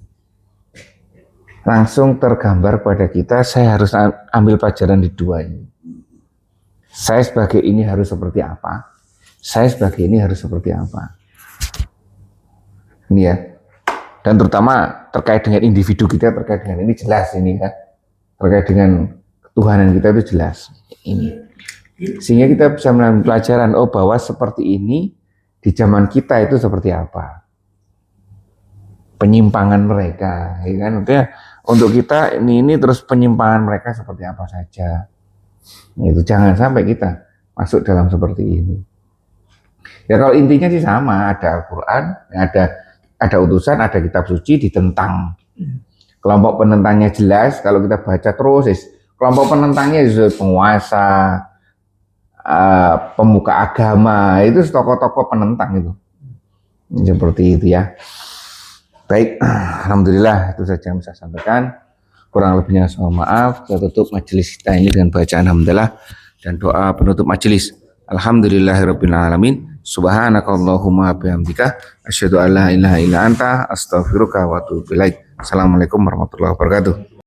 langsung tergambar pada kita, saya harus ambil pelajaran di dua ini. Saya sebagai ini harus seperti apa? Saya sebagai ini harus seperti apa? Ini ya. Dan terutama terkait dengan individu kita, terkait dengan ini jelas ini kan. Terkait dengan ketuhanan kita itu jelas ini. Sehingga kita bisa mengambil pelajaran, oh bahwa seperti ini di zaman kita itu seperti apa. penyimpangan mereka, ya kan? Artinya untuk kita ini terus penyimpangan mereka seperti apa saja. Itu jangan sampai kita masuk dalam seperti ini. Ya kalau intinya sih sama, ada Al-Quran, ada utusan, ada kitab suci ditentang. Kelompok penentangnya jelas, kalau kita baca terus, kelompok penentangnya penguasa, pemuka agama, itu tokoh-tokoh penentang itu. Seperti itu ya. Baik, alhamdulillah itu saja yang bisa saya sampaikan. Kurang lebihnya saya mohon maaf. Kita tutup majelis kita ini dengan bacaan alhamdulillah dan doa penutup majelis. Alhamdulillahirabbil alamin. Subhanakallahumma bihamdika asyhadu an la ilaha illa anta astaghfiruka wa atubu ilaik. Assalamualaikum warahmatullahi wabarakatuh.